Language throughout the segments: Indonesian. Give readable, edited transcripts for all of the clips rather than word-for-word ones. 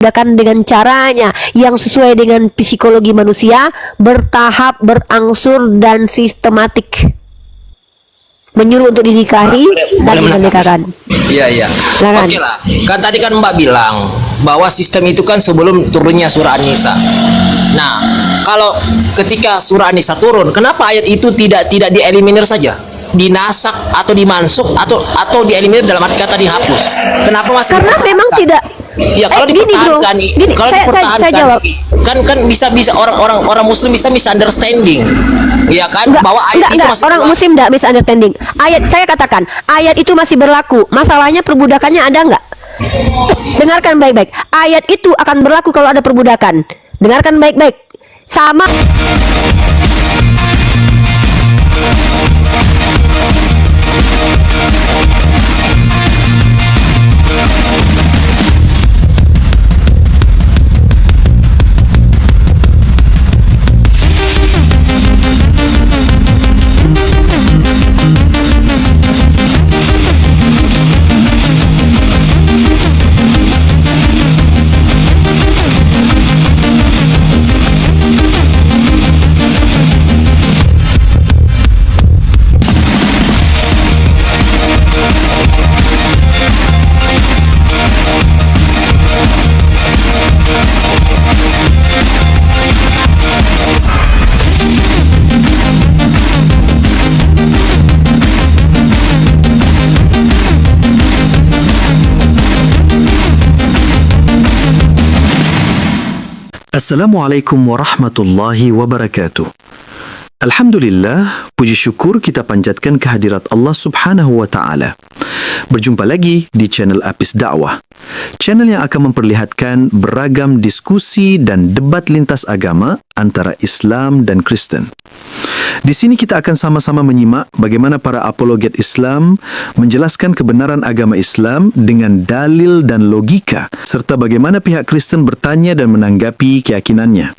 diperbudakan dengan caranya yang sesuai dengan psikologi manusia, bertahap, berangsur, dan sistematik. Menyuruh untuk dinikahi dan dinikahkan. Iya. Oke lah. Kan tadi kan Mbak bilang bahwa sistem itu kan sebelum turunnya surah An-Nisa. Nah, kalau ketika surah An-Nisa turun, kenapa ayat itu tidak dieliminir saja? Dinasak atau dimansuk atau dieliminir dalam arti kata dihapus. Kenapa masih? Karena memang tidak. Ya kalau dipertahankan, kalau dipertahankan, saya jawab. kan bisa orang Muslim bisa misunderstanding, ya kan? Bahwa ayat itu masih orang Muslim tidak misunderstanding. Ayat, saya katakan ayat itu masih berlaku. Masalahnya perbudakannya ada nggak? Dengarkan baik-baik. Ayat itu akan berlaku kalau ada perbudakan. Dengarkan baik-baik. Sama. Assalamualaikum warahmatullahi wabarakatuh. Alhamdulillah, puji syukur kita panjatkan kehadirat Allah Subhanahu wa taala. Berjumpa lagi di channel Apis Dakwah. Channel yang akan memperlihatkan beragam diskusi dan debat lintas agama antara Islam dan Kristen. Di sini kita akan sama-sama menyimak bagaimana para apologet Islam menjelaskan kebenaran agama Islam dengan dalil dan logika, serta bagaimana pihak Kristen bertanya dan menanggapi keyakinannya.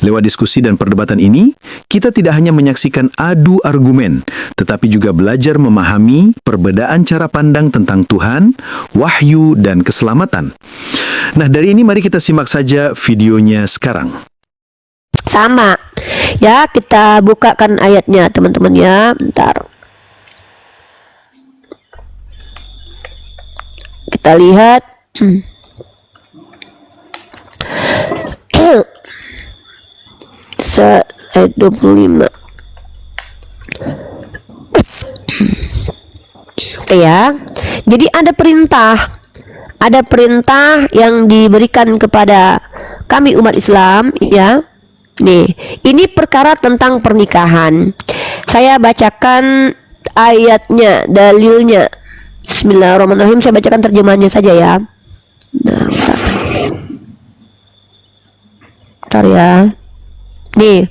Lewat diskusi dan perdebatan ini, kita tidak hanya menyaksikan adu argumen, tetapi juga belajar memahami perbedaan cara pandang tentang Tuhan, wahyu, dan keselamatan. Nah, dari ini mari kita simak saja videonya sekarang. Sama. Ya, kita bukakan ayatnya, teman-teman ya. Bentar. Kita lihat. Ayat 25. Oke ya. Jadi ada perintah yang diberikan kepada kami umat Islam ya. Nih, ini perkara tentang pernikahan. Saya bacakan ayatnya, dalilnya. Bismillahirrahmanirrahim. Saya bacakan terjemahannya saja ya. Nah, bentar ya. Nih.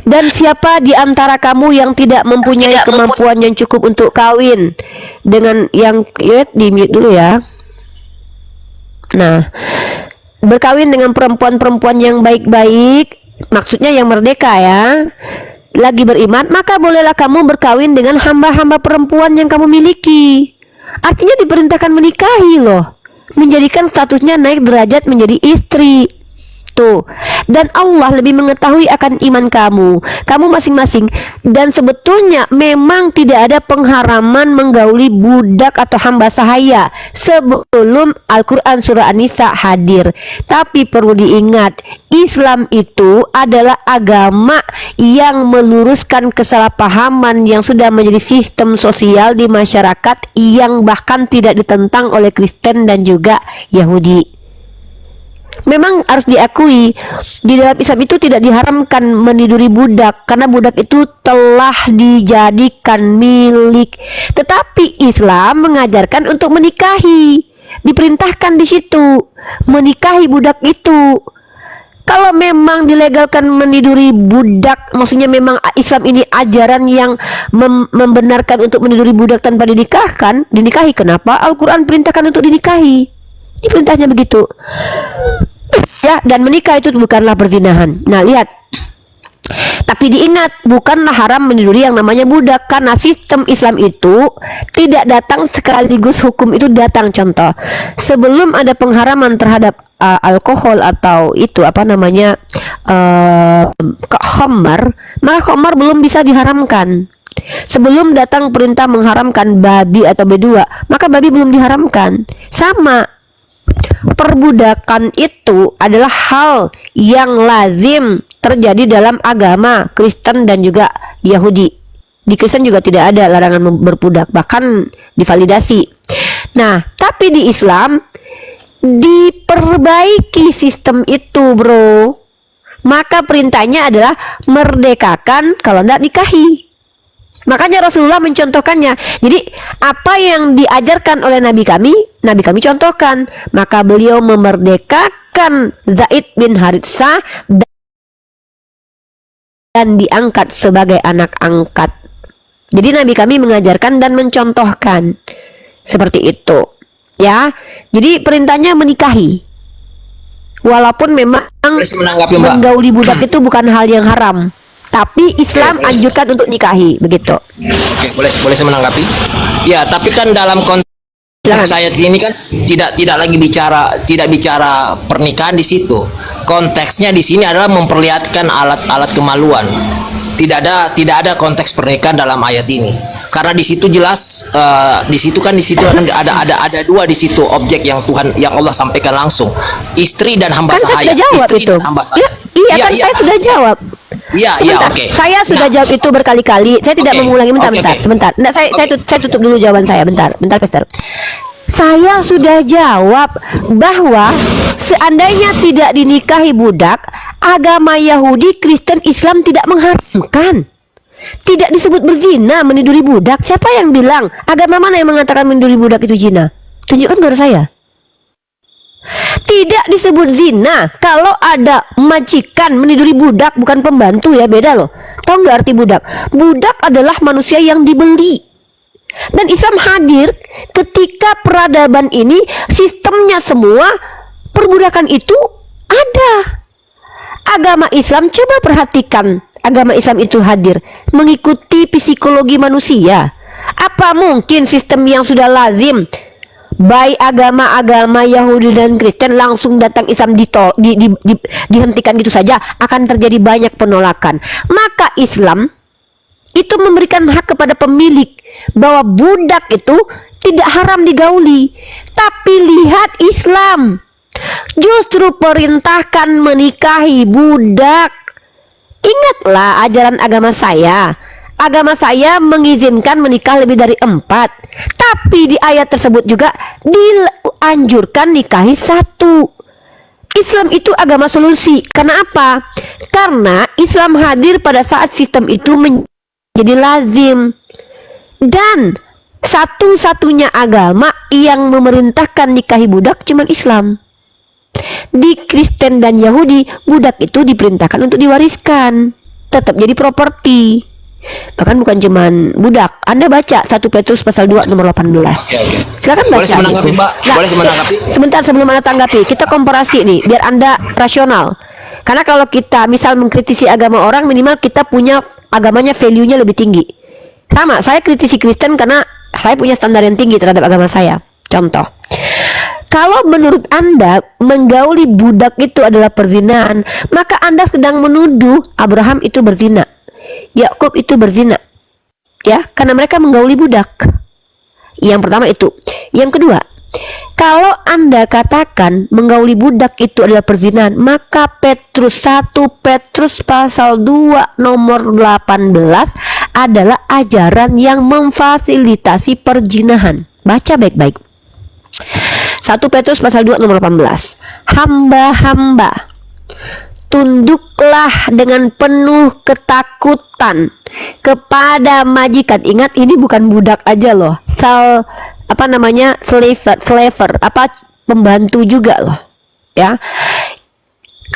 Dan siapa di antara kamu yang tidak mempunyai kemampuan yang cukup untuk kawin dengan yang di mute dulu ya. Nah, berkawin dengan perempuan-perempuan yang baik-baik, maksudnya yang merdeka ya, lagi beriman, maka bolehlah kamu berkawin dengan hamba-hamba perempuan yang kamu miliki. Artinya diperintahkan menikahi loh, menjadikan statusnya naik derajat menjadi istri. Tuh. Dan Allah lebih mengetahui akan iman kamu masing-masing. Dan sebetulnya memang tidak ada pengharaman menggauli budak atau hamba sahaya sebelum Al-Quran surah An-Nisa hadir. Tapi perlu diingat, Islam itu adalah agama yang meluruskan kesalahpahaman yang sudah menjadi sistem sosial di masyarakat yang bahkan tidak ditentang oleh Kristen dan juga Yahudi. Memang harus diakui, di dalam Islam itu tidak diharamkan meniduri budak karena budak itu telah dijadikan milik. Tetapi Islam mengajarkan untuk menikahi, diperintahkan di situ menikahi budak itu. Kalau memang dilegalkan meniduri budak, maksudnya memang Islam ini ajaran yang membenarkan untuk meniduri budak tanpa dinikahi, kenapa Al-Quran perintahkan untuk dinikahi? Ini perintahnya begitu. Ya, dan menikah itu bukanlah perzinahan. Nah, lihat. Tapi diingat, bukanlah haram meniduri yang namanya budak, karena sistem Islam itu tidak datang sekaligus hukum itu datang. Contoh, sebelum ada pengharaman terhadap alkohol atau itu apa namanya khamar, maka khamar belum bisa diharamkan. Sebelum datang perintah mengharamkan babi atau B2, maka babi belum diharamkan. Sama, perbudakan itu adalah hal yang lazim terjadi dalam agama Kristen dan juga Yahudi. Di Kristen juga tidak ada larangan berbudak, bahkan divalidasi. Nah, tapi di Islam diperbaiki sistem itu, bro. Maka perintahnya adalah merdekakan, kalau tidak nikahi. Makanya Rasulullah mencontohkannya. Jadi apa yang diajarkan oleh Nabi kami contohkan. Maka beliau memerdekakan Zaid bin Haritsah dan diangkat sebagai anak angkat. Jadi Nabi kami mengajarkan dan mencontohkan seperti itu, ya. Jadi perintahnya menikahi, walaupun memang menanggapi, Mbak. menggauli budak itu bukan hal yang haram, tapi Islam anjurkan untuk nikahi, begitu. Oke, boleh saya menanggapi? Ya, tapi kan dalam konteks ayat ini kan tidak lagi bicara pernikahan di situ. Konteksnya di sini adalah memperlihatkan alat-alat kemaluan. Tidak ada konteks pernikahan dalam ayat ini. Karena di situ jelas di situ ada dua di situ objek yang Allah sampaikan langsung. Istri dan hamba Kan saya sahaya. sudah jawab Istri itu. dan hamba sahaya. Iya, saya sudah jawab. Iya, oke. Saya sudah jawab itu berkali-kali. Saya tidak Oke. mengulangi. Bentar. Sebentar. Nggak, saya tutup dulu jawaban saya. Bentar, Pastor. Saya sudah jawab bahwa seandainya tidak dinikahi budak, agama Yahudi, Kristen, Islam tidak mengharamkan. Tidak disebut berzina meniduri budak. Siapa yang bilang? Agama mana yang mengatakan meniduri budak itu zina? Tunjukkan kepada saya. Tidak disebut zina kalau ada majikan meniduri budak, bukan pembantu, ya, beda loh. Tahu nggak arti budak? Budak adalah manusia yang dibeli. Dan Islam hadir ketika peradaban ini sistemnya semua perbudakan itu ada. Agama Islam, coba perhatikan, agama Islam itu hadir mengikuti psikologi manusia. Apa mungkin sistem yang sudah lazim baik agama-agama Yahudi dan Kristen langsung datang Islam dihentikan gitu saja? Akan terjadi banyak penolakan. Maka Islam itu memberikan hak kepada pemilik bahwa budak itu tidak haram digauli. Tapi lihat Islam justru perintahkan menikahi budak. Ingatlah ajaran agama saya. Agama saya mengizinkan menikah lebih dari 4. Tapi di ayat tersebut juga dianjurkan nikahi 1. Islam itu agama solusi. Karena apa? Karena Islam hadir pada saat sistem itu jadi lazim. Dan satu-satunya agama yang memerintahkan nikahi budak cuma Islam. Di Kristen dan Yahudi, budak itu diperintahkan untuk diwariskan, tetap jadi properti. Bahkan bukan cuma budak. Anda baca 1 Petrus pasal 2 nomor 18. Oke. Silakan baca. Boleh saya menanggapi, gitu. Mbak? Boleh saya menanggapi? Sebentar sebelum Anda tanggapi, kita komparasi nih biar Anda rasional. Karena kalau kita misal mengkritisi agama orang, minimal kita punya agamanya value-nya lebih tinggi. Sama, saya kritisi Kristen karena saya punya standar yang tinggi terhadap agama saya. Contoh, kalau menurut Anda menggauli budak itu adalah perzinahan, maka Anda sedang menuduh Abraham itu berzina, Yakub itu berzina, ya, karena mereka menggauli budak. Yang pertama itu. Yang kedua, kalau Anda katakan menggauli budak itu adalah perzinahan, maka Petrus 1 Petrus pasal 2 nomor 18 adalah ajaran yang memfasilitasi perzinahan. Baca baik-baik. 1 Petrus pasal 2 nomor 18. Hamba-hamba, tunduklah dengan penuh ketakutan kepada majikan. Ingat, ini bukan budak aja loh. Slaver, pembantu juga loh, ya.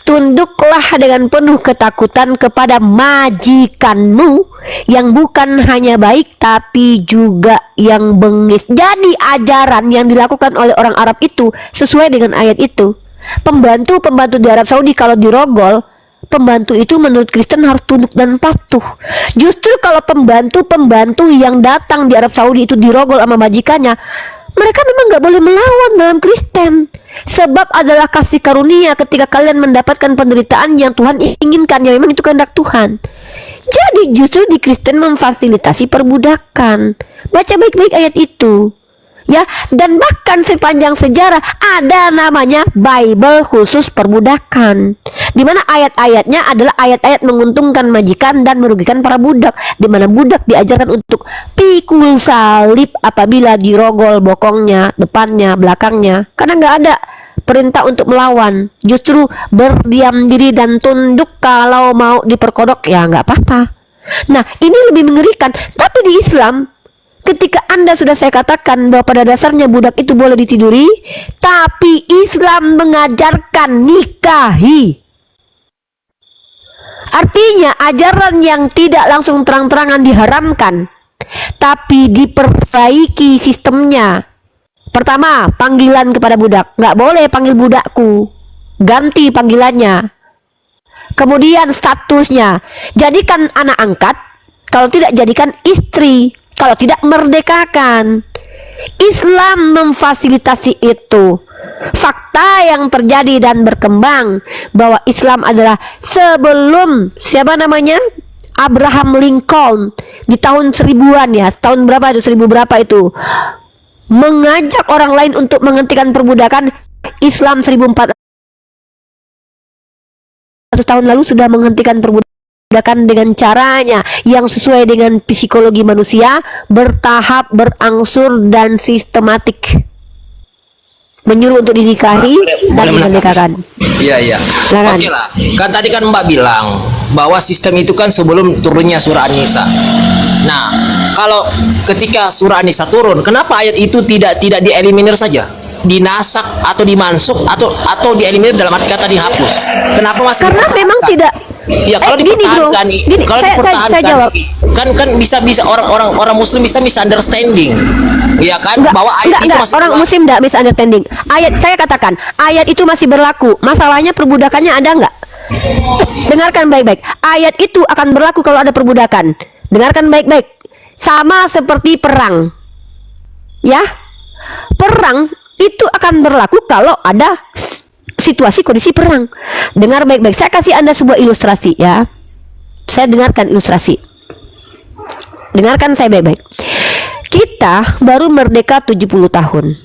Tunduklah dengan penuh ketakutan kepada majikanmu yang bukan hanya baik tapi juga yang bengis. Jadi ajaran yang dilakukan oleh orang Arab itu sesuai dengan ayat itu. Pembantu di Arab Saudi kalau dirogol, pembantu itu menurut Kristen harus tunduk dan patuh. Justru kalau pembantu-pembantu yang datang di Arab Saudi itu dirogol sama majikannya, mereka memang nggak boleh melawan dalam Kristen. Sebab adalah kasih karunia ketika kalian mendapatkan penderitaan yang Tuhan inginkan, yang memang itu kehendak Tuhan. Jadi justru di Kristen memfasilitasi perbudakan. Baca baik-baik ayat itu. Ya, dan bahkan sepanjang sejarah ada namanya Bible khusus perbudakan, di mana ayat-ayatnya adalah ayat-ayat menguntungkan majikan dan merugikan para budak, di mana budak diajarkan untuk pikul salib apabila dirogol bokongnya, depannya, belakangnya, karena nggak ada perintah untuk melawan, justru berdiam diri dan tunduk. Kalau mau diperkodok ya nggak apa-apa. Nah, ini lebih mengerikan. Tapi di Islam, ketika Anda sudah saya katakan bahwa pada dasarnya budak itu boleh ditiduri, tapi Islam mengajarkan nikahi. Artinya ajaran yang tidak langsung terang-terangan diharamkan, tapi diperbaiki sistemnya. Pertama, panggilan kepada budak. Nggak boleh panggil budakku, ganti panggilannya. Kemudian statusnya, jadikan anak angkat, kalau tidak jadikan istri. Kalau tidak, merdekakan. Islam memfasilitasi itu. Fakta yang terjadi dan berkembang bahwa Islam adalah sebelum siapa namanya? Abraham Lincoln di tahun 1000-an ya, tahun berapa itu, 1000 berapa itu, mengajak orang lain untuk menghentikan perbudakan. Islam 1400 tahun lalu sudah menghentikan perbudakan dengan caranya yang sesuai dengan psikologi manusia, bertahap, berangsur, dan sistematik. Menyuruh untuk dinikahi dan dimerdekakan. Iya. Silakan. Oke lah. Kan tadi kan Mbak bilang bahwa sistem itu kan sebelum turunnya surah An-Nisa. Nah, kalau ketika surah An-Nisa turun, kenapa ayat itu tidak dieliminir saja? Dinasak atau dimansuk atau dieliminir, dalam arti kata dihapus. Kenapa masih Karena memang tidak. Ya kalau dipertahankan, kalau dipertahankan, saya jawab. kan bisa orang Muslim bisa misunderstanding, ya kan? Bahwa ayat itu masih orang berlaku. Muslim tidak misunderstanding. Ayat, saya katakan ayat itu masih berlaku. Masalahnya perbudakannya ada nggak? Dengarkan baik-baik. Ayat itu akan berlaku kalau ada perbudakan. Dengarkan baik-baik. Sama seperti perang, ya. Perang itu akan berlaku kalau ada situasi kondisi perang. Dengar baik-baik. Saya kasih Anda sebuah ilustrasi ya. Saya dengarkan ilustrasi. Dengarkan saya baik-baik. Kita baru merdeka 70 tahun.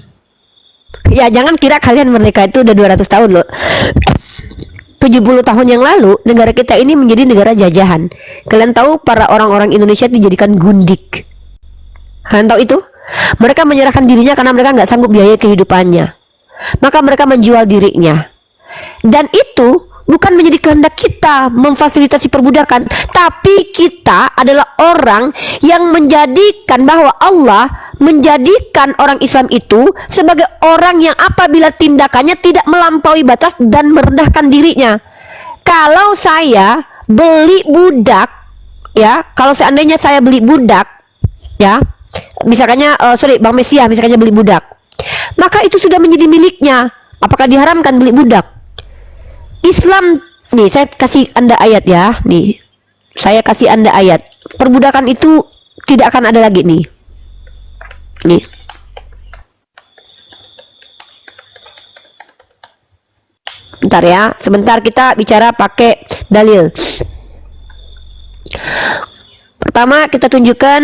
Ya, jangan kira kalian merdeka itu udah 200 tahun loh. 70 tahun yang lalu negara kita ini menjadi negara jajahan. Kalian tahu para orang-orang Indonesia dijadikan gundik. Kalian tahu itu? Mereka menyerahkan dirinya karena mereka nggak sanggup biaya kehidupannya. Maka mereka menjual dirinya. Dan itu bukan menjadi kehendak kita memfasilitasi perbudakan, tapi kita adalah orang yang menjadikan bahwa Allah menjadikan orang Islam itu sebagai orang yang apabila tindakannya tidak melampaui batas dan merendahkan dirinya. Kalau saya beli budak, ya, kalau seandainya saya beli budak, ya, misalkannya Bang Mesia misalkannya beli budak, maka itu sudah menjadi miliknya. Apakah diharamkan beli budak? Islam, nih saya kasih Anda ayat ya, nih saya kasih Anda ayat. Perbudakan itu tidak akan ada lagi nih. Nih. Bentar ya, sebentar kita bicara pakai dalil. Pertama kita tunjukkan.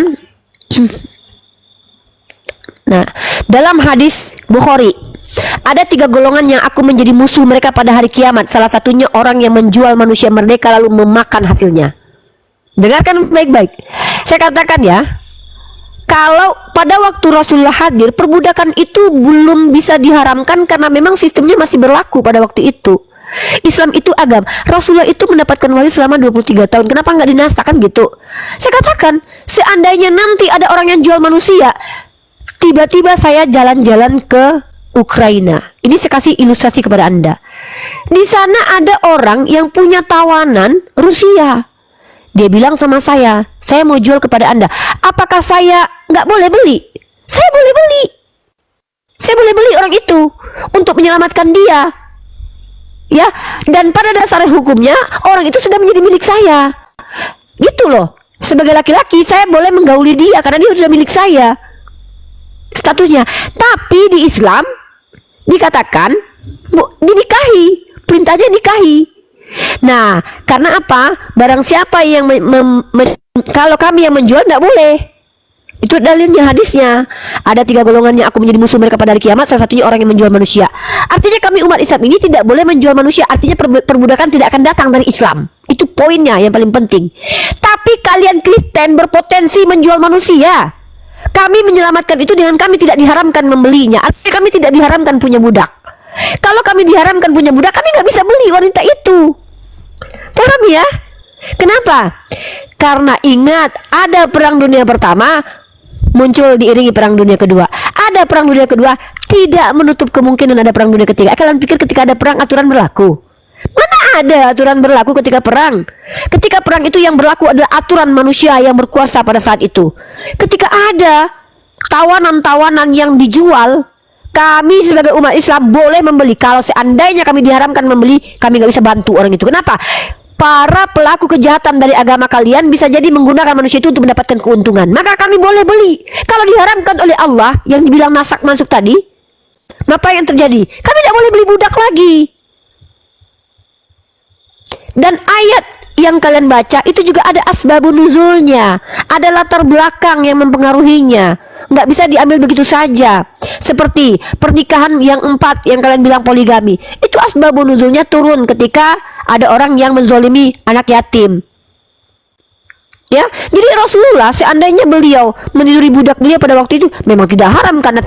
Nah, dalam hadis Bukhari, ada 3 golongan yang aku menjadi musuh mereka pada hari kiamat. Salah satunya orang yang menjual manusia merdeka lalu memakan hasilnya. Dengarkan baik-baik. Saya katakan ya, kalau pada waktu Rasulullah hadir, perbudakan itu belum bisa diharamkan karena memang sistemnya masih berlaku pada waktu itu. Islam itu agama. Rasulullah itu mendapatkan wahyu selama 23 tahun. Kenapa nggak dinasakan gitu? Saya katakan, seandainya nanti ada orang yang jual manusia, tiba-tiba saya jalan-jalan ke Ukraina. Ini saya kasih ilustrasi kepada Anda. Di sana ada orang yang punya tawanan Rusia. Dia bilang sama saya mau jual kepada Anda. Apakah saya nggak boleh beli? Saya boleh beli. Saya boleh beli orang itu untuk menyelamatkan dia. Ya, dan pada dasar hukumnya orang itu sudah menjadi milik saya. Gitu loh. Sebagai laki-laki saya boleh menggauli dia karena dia sudah milik saya. Statusnya. Tapi di Islam dikatakan dinikahi, perintahnya nikahi. Nah, karena apa? Barang siapa yang kalau kami yang menjual tidak boleh. Itu dalilnya, hadisnya. Ada 3 golongannya aku menjadi musuh mereka pada hari kiamat. Salah satunya orang yang menjual manusia. Artinya kami umat Islam ini tidak boleh menjual manusia. Artinya perbudakan tidak akan datang dari Islam. Itu poinnya yang paling penting. Tapi kalian Kristen berpotensi menjual manusia. Kami menyelamatkan itu dengan kami tidak diharamkan membelinya. Artinya kami tidak diharamkan punya budak. Kalau kami diharamkan punya budak, kami nggak bisa beli wanita itu. Paham ya? Kenapa? Karena ingat, ada perang dunia pertama muncul diiringi perang dunia kedua. Ada perang dunia kedua, tidak menutup kemungkinan ada perang dunia ketiga. Kalian pikir ketika ada perang aturan berlaku? Mana ada aturan berlaku ketika perang? Ketika perang itu yang berlaku adalah aturan manusia yang berkuasa pada saat itu. Ketika ada tawanan-tawanan yang dijual, kami sebagai umat Islam boleh membeli. Kalau seandainya kami diharamkan membeli, kami nggak bisa bantu orang itu. Kenapa? Para pelaku kejahatan dari agama kalian bisa jadi menggunakan manusia itu untuk mendapatkan keuntungan. Maka kami boleh beli. Kalau diharamkan oleh Allah yang dibilang nasak masuk tadi, apa yang terjadi? Kami tidak boleh beli budak lagi. Dan ayat yang kalian baca itu juga ada asbabun nuzulnya, ada latar belakang yang mempengaruhinya. Nggak bisa diambil begitu saja. Seperti pernikahan yang 4 yang kalian bilang poligami, itu asbabun nuzulnya turun ketika ada orang yang menzolimi anak yatim. Ya, jadi Rasulullah seandainya beliau meniduri budak beliau pada waktu itu memang tidak haram karena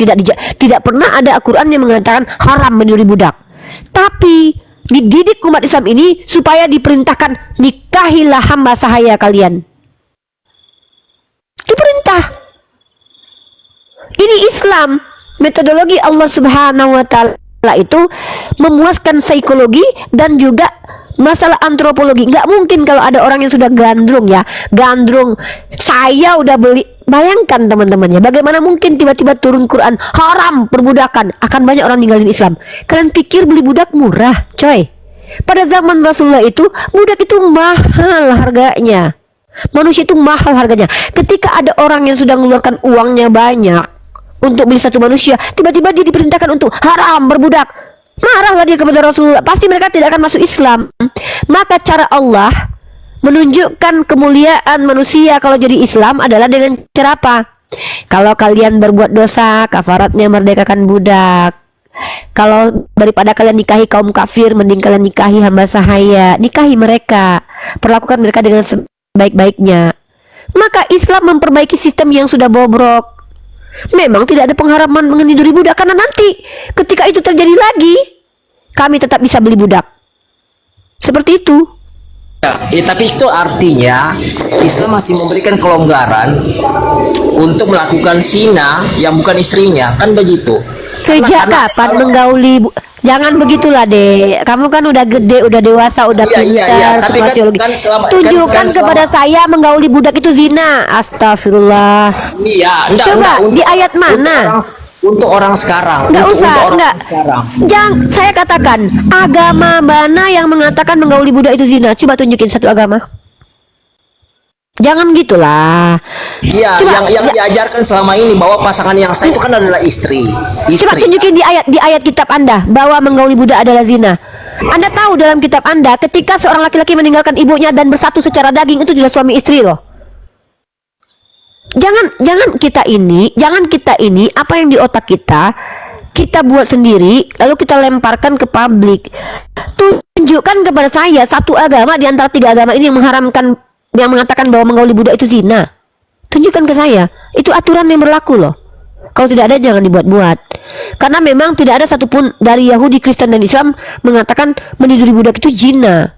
tidak pernah ada Al-Quran yang mengatakan haram meniduri budak. Tapi dididik umat Islam ini supaya diperintahkan nikahilah hamba sahaya kalian. Diperintah. Ini Islam. Metodologi Allah Subhanahu wa Ta'ala itu memuaskan psikologi dan juga masalah antropologi. Nggak mungkin kalau ada orang yang sudah gandrung ya, gandrung. Saya udah beli. Bayangkan teman-temannya, bagaimana mungkin tiba-tiba turun Quran haram perbudakan, akan banyak orang ninggalin Islam. Kalian pikir beli budak murah, coy? Pada zaman Rasulullah itu budak itu mahal harganya. Manusia itu mahal harganya. Ketika ada orang yang sudah mengeluarkan uangnya banyak untuk beli satu manusia, tiba-tiba dia diperintahkan untuk haram berbudak, marahlah dia kepada Rasulullah. Pasti mereka tidak akan masuk Islam. Maka cara Allah menunjukkan kemuliaan manusia kalau jadi Islam adalah dengan cara apa? Kalau kalian berbuat dosa, kafaratnya merdekakan budak. Kalau daripada kalian nikahi kaum kafir, mending kalian nikahi hamba sahaya. Nikahi mereka, perlakukan mereka dengan sebaik-baiknya. Maka Islam memperbaiki sistem yang sudah bobrok. Memang tidak ada pengharaman mengeniduri budak, karena nanti ketika itu terjadi lagi, kami tetap bisa beli budak. Seperti itu. Ya, tapi itu artinya Islam masih memberikan kelonggaran untuk melakukan zina yang bukan istrinya, kan begitu? Sejak kapan menggauli Jangan begitulah, Dek. Kamu kan udah gede, udah dewasa, udah pintar, tapi kan, teologi. Tunjukkan kepada saya menggauli budak itu zina. Astagfirullah. Iya, coba di ayat mana? Untuk orang sekarang. Nggak usah, nggak. Jangan, saya katakan agama mana yang mengatakan menggauli budak itu zina? Coba tunjukin satu agama. Jangan gitulah. Iya, yang diajarkan selama ini bahwa pasangan yang sah itu kan adalah istri. Coba tunjukin di ayat kitab Anda bahwa menggauli budak adalah zina. Anda tahu dalam kitab Anda ketika seorang laki-laki meninggalkan ibunya dan bersatu secara daging itu sudah suami istri loh. Jangan kita ini apa yang di otak kita buat sendiri lalu kita lemparkan ke publik. Tunjukkan kepada saya satu agama di antara 3 agama ini yang mengatakan bahwa menggauli budak itu zina. Tunjukkan ke saya. Itu aturan yang berlaku loh. Kalau tidak ada jangan dibuat-buat. Karena memang tidak ada satupun dari Yahudi, Kristen dan Islam mengatakan meniduri budak itu zina.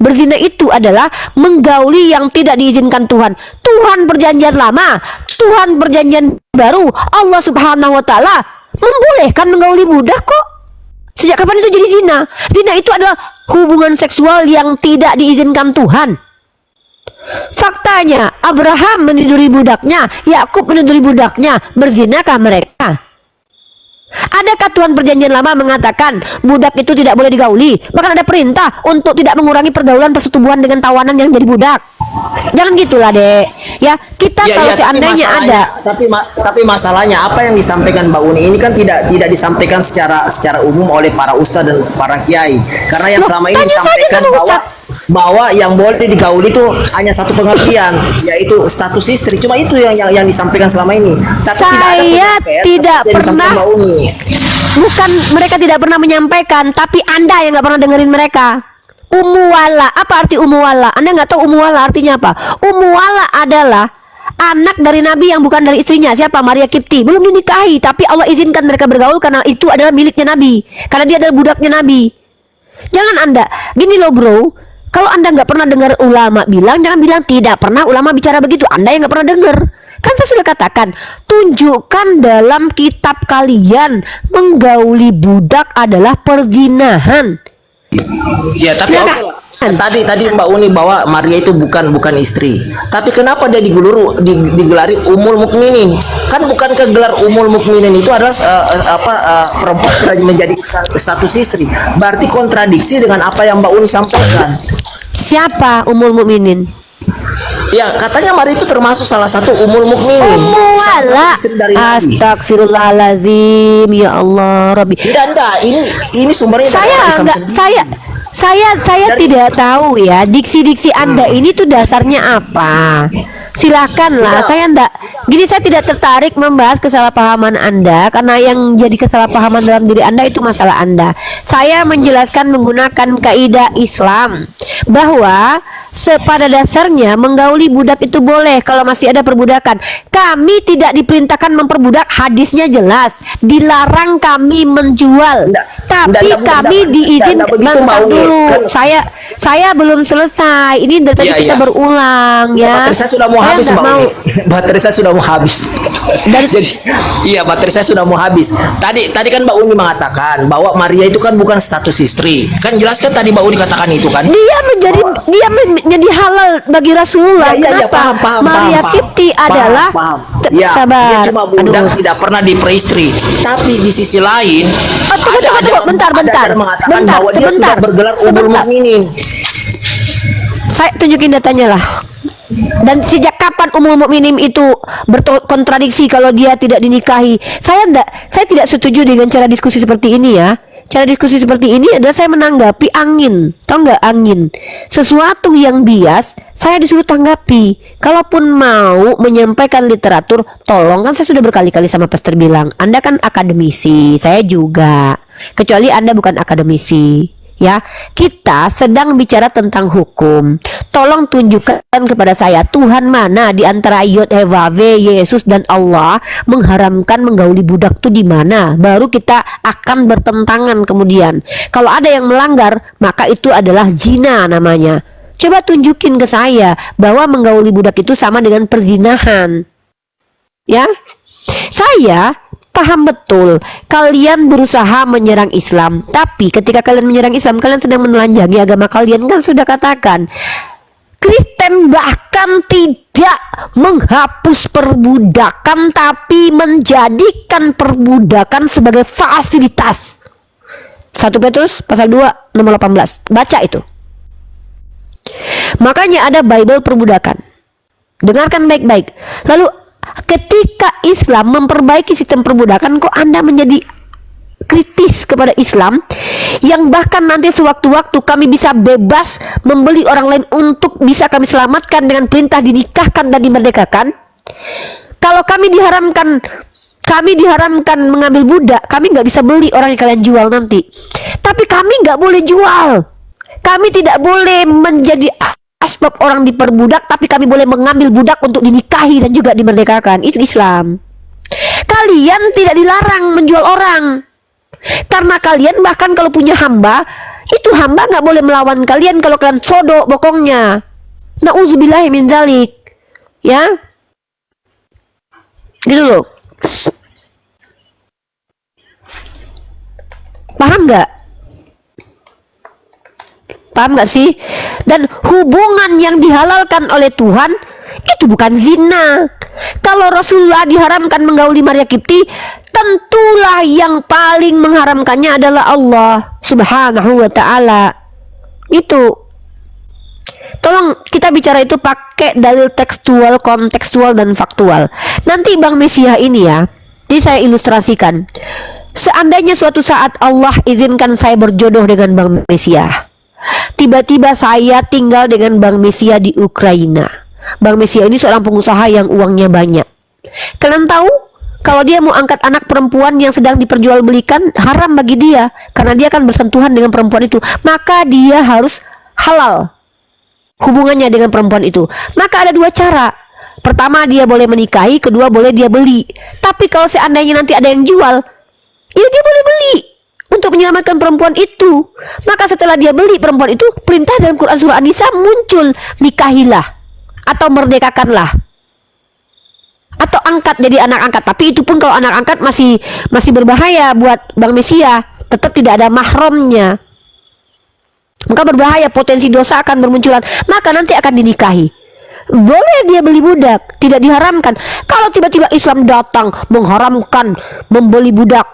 Berzina itu adalah menggauli yang tidak diizinkan Tuhan. Tuhan perjanjian lama, Tuhan perjanjian baru, Allah Subhanahu wa Ta'ala membolehkan menggauli budak kok. Sejak kapan itu jadi zina? Zina itu adalah hubungan seksual yang tidak diizinkan Tuhan. Faktanya Abraham meniduri budaknya, Yakub meniduri budaknya, berzinakah mereka? Adakah Tuhan Perjanjian Lama mengatakan budak itu tidak boleh digauli? Bahkan ada perintah untuk tidak mengurangi pergaulan persetubuhan dengan tawanan yang jadi budak. Jangan gitulah, Dek. Ya, kita Ya, kalau ya, seandainya ada. tapi masalahnya apa yang disampaikan Mbak Uni ini kan tidak disampaikan secara umum oleh para ustadz dan para kiai. Karena yang Loh, selama ini tanya saja disampaikan sama bahwa ustadz. yang boleh digauli itu hanya satu pengertian, yaitu status istri. Cuma itu yang disampaikan selama ini. Tapi Saya tidak tidak ada penyampaian seperti yang disampaikan pernah- Mbak Uni. Bukan mereka tidak pernah menyampaikan, tapi Anda yang nggak pernah dengerin mereka. Umuwala, apa arti umuwala? Anda nggak tahu umuwala artinya apa? Umuwala adalah anak dari Nabi yang bukan dari istrinya. Siapa? Maria Kipti. Belum dinikahi, tapi Allah izinkan mereka bergaul karena itu adalah miliknya Nabi. Karena dia adalah budaknya Nabi. Jangan Anda, gini loh bro. Kalau Anda nggak pernah dengar ulama bilang, jangan bilang tidak pernah ulama bicara begitu. Anda yang nggak pernah dengar. Kan saya sudah katakan, tunjukkan dalam kitab kalian menggauli budak adalah perzinahan. Ya, tapi Silakan. oke lah. Tadi Mbak Uni bahwa Maria itu bukan istri. Tapi kenapa dia digelari Ummul Mukminin? Kan bukan gelar Ummul Mukminin itu adalah perempuan sudah menjadi status istri. Berarti kontradiksi dengan apa yang Mbak Uni sampaikan. Siapa Ummul Mukminin? Ya, katanya Maria itu termasuk salah satu Ummul Mukminin. Salah satu Umuwala. istri dari Nabi. Astagfirullahalazim, ya Allah, Rabbi. Tidak, ini sumbernya dari Saya orang Islam enggak, sendiri. saya tidak tahu ya diksi-diksi Anda ini tuh dasarnya apa. Silakanlah, saya enggak. Gini, saya tidak tertarik membahas kesalahpahaman Anda karena yang jadi kesalahpahaman dalam diri Anda itu masalah Anda. Saya menjelaskan menggunakan kaidah Islam bahwa pada dasarnya menggauli budak itu boleh kalau masih ada perbudakan. Kami tidak diperintahkan memperbudak, hadisnya jelas. Dilarang kami menjual. Tapi kami diizinkan. Bentar dulu. Saya belum selesai. Ini dari tadi Iya, kita iya. berulang ya. Baterai saya sudah mau Saya habis, nggak Mbak mau. Uni. Baterai saya sudah mau habis. Iya, baterai saya sudah mau habis. Tadi kan Mbak Uni mengatakan bahwa Maria itu kan bukan status istri. Kan jelas kan tadi Mbak Uni katakan itu kan? Dia menjadi halal bagi Rasulullah. Ya, Kenapa? paham, Maria Kipti adalah Ya, sabar. dia cuma budak, Aduh. tidak pernah diperistri. Tapi di sisi lain, Tunggu, bentar. ada yang mengatakan bahwa dia sudah bergelar Ummul Mukminin. Saya tunjukin datanya lah. Dan sejak kapan Ummul Mukminin itu berkontradiksi kalau dia tidak dinikahi? Saya tidak setuju dengan cara diskusi seperti ini ya. Cara diskusi seperti ini adalah saya menanggapi angin. Tahu nggak angin? Sesuatu yang bias, saya disuruh tanggapi. Kalaupun mau menyampaikan literatur, tolong, kan saya sudah berkali-kali sama Pastor bilang, Anda kan akademisi, saya juga. Kecuali Anda bukan akademisi. Ya, kita sedang bicara tentang hukum. Tolong tunjukkan kepada saya Tuhan mana di antara Yod, Hewave, Yesus dan Allah mengharamkan menggauli budak itu di mana? Baru kita akan bertentangan kemudian. Kalau ada yang melanggar, maka itu adalah zina namanya. Coba tunjukin ke saya bahwa menggauli budak itu sama dengan perzinahan. Ya. Saya paham betul kalian berusaha menyerang Islam, tapi ketika kalian menyerang Islam, kalian sedang menelanjangi agama kalian. Kan sudah katakan Kristen bahkan tidak menghapus perbudakan, tapi menjadikan perbudakan sebagai fasilitas. 1 Petrus pasal 2 nomor 18. Baca itu. Makanya ada Bible perbudakan. Dengarkan baik-baik. Lalu ketika Islam memperbaiki sistem perbudakan, kok Anda menjadi kritis kepada Islam yang bahkan nanti sewaktu-waktu kami bisa bebas membeli orang lain untuk bisa kami selamatkan dengan perintah dinikahkan dan dimerdekakan? Kalau kami diharamkan mengambil budak, kami nggak bisa beli orang yang kalian jual nanti. Tapi kami nggak boleh jual. Kami tidak boleh menjadi asbab orang diperbudak, tapi kami boleh mengambil budak untuk dinikahi dan juga dimerdekakan. Itu Islam. Kalian tidak dilarang menjual orang, karena kalian bahkan kalau punya hamba, itu hamba nggak boleh melawan kalian kalau kalian sodok bokongnya. Nauzubillahi min dzalik. Ya, gitu loh. Paham nggak? Paham nggak sih? Dan hubungan yang dihalalkan oleh Tuhan itu bukan zina. Kalau Rasulullah diharamkan menggauli Maria Kipti, tentulah yang paling mengharamkannya adalah Allah Subhanahu wa ta'ala. Itu, tolong kita bicara itu pakai dalil tekstual, kontekstual, dan faktual. Nanti Bang Mesiah ini ya, jadi saya ilustrasikan. Seandainya suatu saat Allah izinkan saya berjodoh dengan Bang Mesiah, tiba-tiba saya tinggal dengan Bang Mesiah di Ukraina. Bang Mesiah ini seorang pengusaha yang uangnya banyak. Kalian tahu, kalau dia mau angkat anak perempuan yang sedang diperjualbelikan, haram bagi dia, karena dia akan bersentuhan dengan perempuan itu. Maka dia harus halal hubungannya dengan perempuan itu. Maka ada dua cara. Pertama, dia boleh menikahi, kedua boleh dia beli. Tapi kalau seandainya nanti ada yang jual, ya dia boleh beli untuk menyelamatkan perempuan itu. Maka setelah dia beli perempuan itu, perintah dalam Quran surah An-Nisa muncul, nikahilah atau merdekakanlah, atau angkat jadi anak angkat. Tapi itu pun kalau anak angkat masih berbahaya buat Bang Mesiah, tetap tidak ada mahramnya. Maka berbahaya, potensi dosa akan bermunculan. Maka nanti akan dinikahi. Boleh dia beli budak, tidak diharamkan. Kalau tiba-tiba Islam datang mengharamkan membeli budak,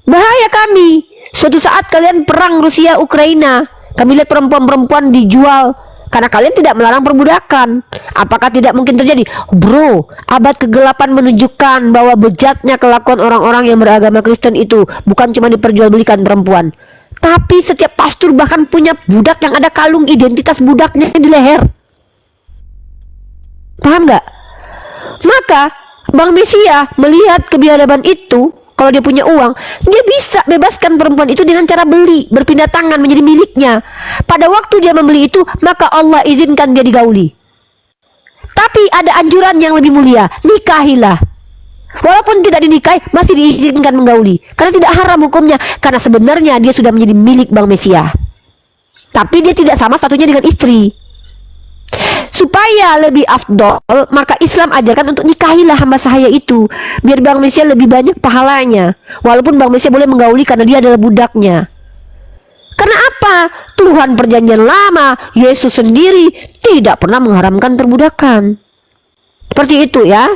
bahaya kami. Suatu saat kalian perang Rusia Ukraina, kami lihat perempuan-perempuan dijual karena kalian tidak melarang perbudakan. Apakah tidak mungkin terjadi? Bro, abad ke-8 menunjukkan bahwa bejatnya kelakuan orang-orang yang beragama Kristen itu bukan cuma diperjualbelikan perempuan, tapi setiap pastor bahkan punya budak yang ada kalung identitas budaknya di leher. Paham nggak? Maka Bang Mesiah melihat kebiadaban itu. Kalau dia punya uang, dia bisa bebaskan perempuan itu dengan cara beli, berpindah tangan menjadi miliknya. Pada waktu dia membeli itu, maka Allah izinkan dia digauli. Tapi ada anjuran yang lebih mulia, nikahilah. Walaupun tidak dinikahi, masih diizinkan menggauli, karena tidak haram hukumnya, karena sebenarnya dia sudah menjadi milik Bang Mesiah. Tapi dia tidak sama satunya dengan istri. Supaya lebih afdol, maka Islam ajarkan untuk nikahilah hamba sahaya itu, biar Bang Mesiah lebih banyak pahalanya. Walaupun Bang Mesiah boleh menggauli karena dia adalah budaknya. Karena apa? Tuhan perjanjian lama, Yesus sendiri tidak pernah mengharamkan perbudakan. Seperti itu ya.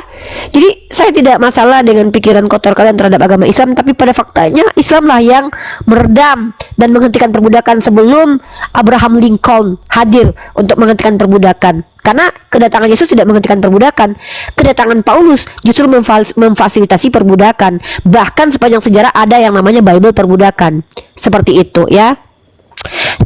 Jadi saya tidak masalah dengan pikiran kotor kalian terhadap agama Islam, tapi pada faktanya Islamlah yang meredam dan menghentikan perbudakan sebelum Abraham Lincoln hadir untuk menghentikan perbudakan. Karena kedatangan Yesus tidak menghentikan perbudakan, kedatangan Paulus justru memfasilitasi perbudakan. Bahkan sepanjang sejarah ada yang namanya Bible perbudakan. Seperti itu ya.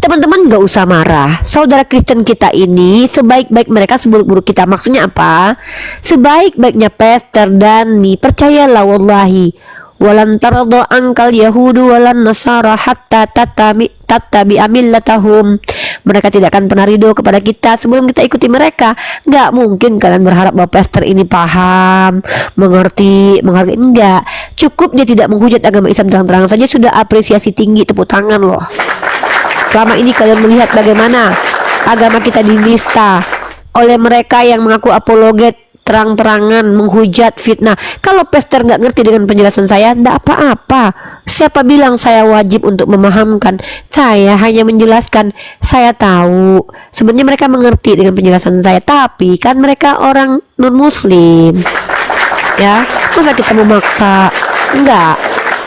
Teman-teman gak usah marah. Saudara Kristen kita ini sebaik-baik mereka seburuk-buruk kita. Maksudnya apa? Sebaik-baiknya Pastor Dani, percayalah wallahi, walan tardo angkal yahudu walan nasara hatta tattabi millatahum. Mereka tidak akan pernah ridho kepada kita sebelum kita ikuti mereka. Gak mungkin kalian berharap bahwa pastor ini paham, mengerti, menghargai. Enggak. Cukup dia tidak menghujat agama Islam terang-terangan saja sudah apresiasi tinggi, tepuk tangan loh. Selama ini kalian melihat bagaimana agama kita dinista oleh mereka yang mengaku apologet, terang-terangan menghujat, fitnah. Kalau pastor nggak ngerti dengan penjelasan saya, nggak apa-apa. Siapa bilang saya wajib untuk memahamkan? Saya hanya menjelaskan. Saya tahu sebenarnya mereka mengerti dengan penjelasan saya, tapi kan mereka orang non-muslim ya. Masa kita memaksa? Enggak.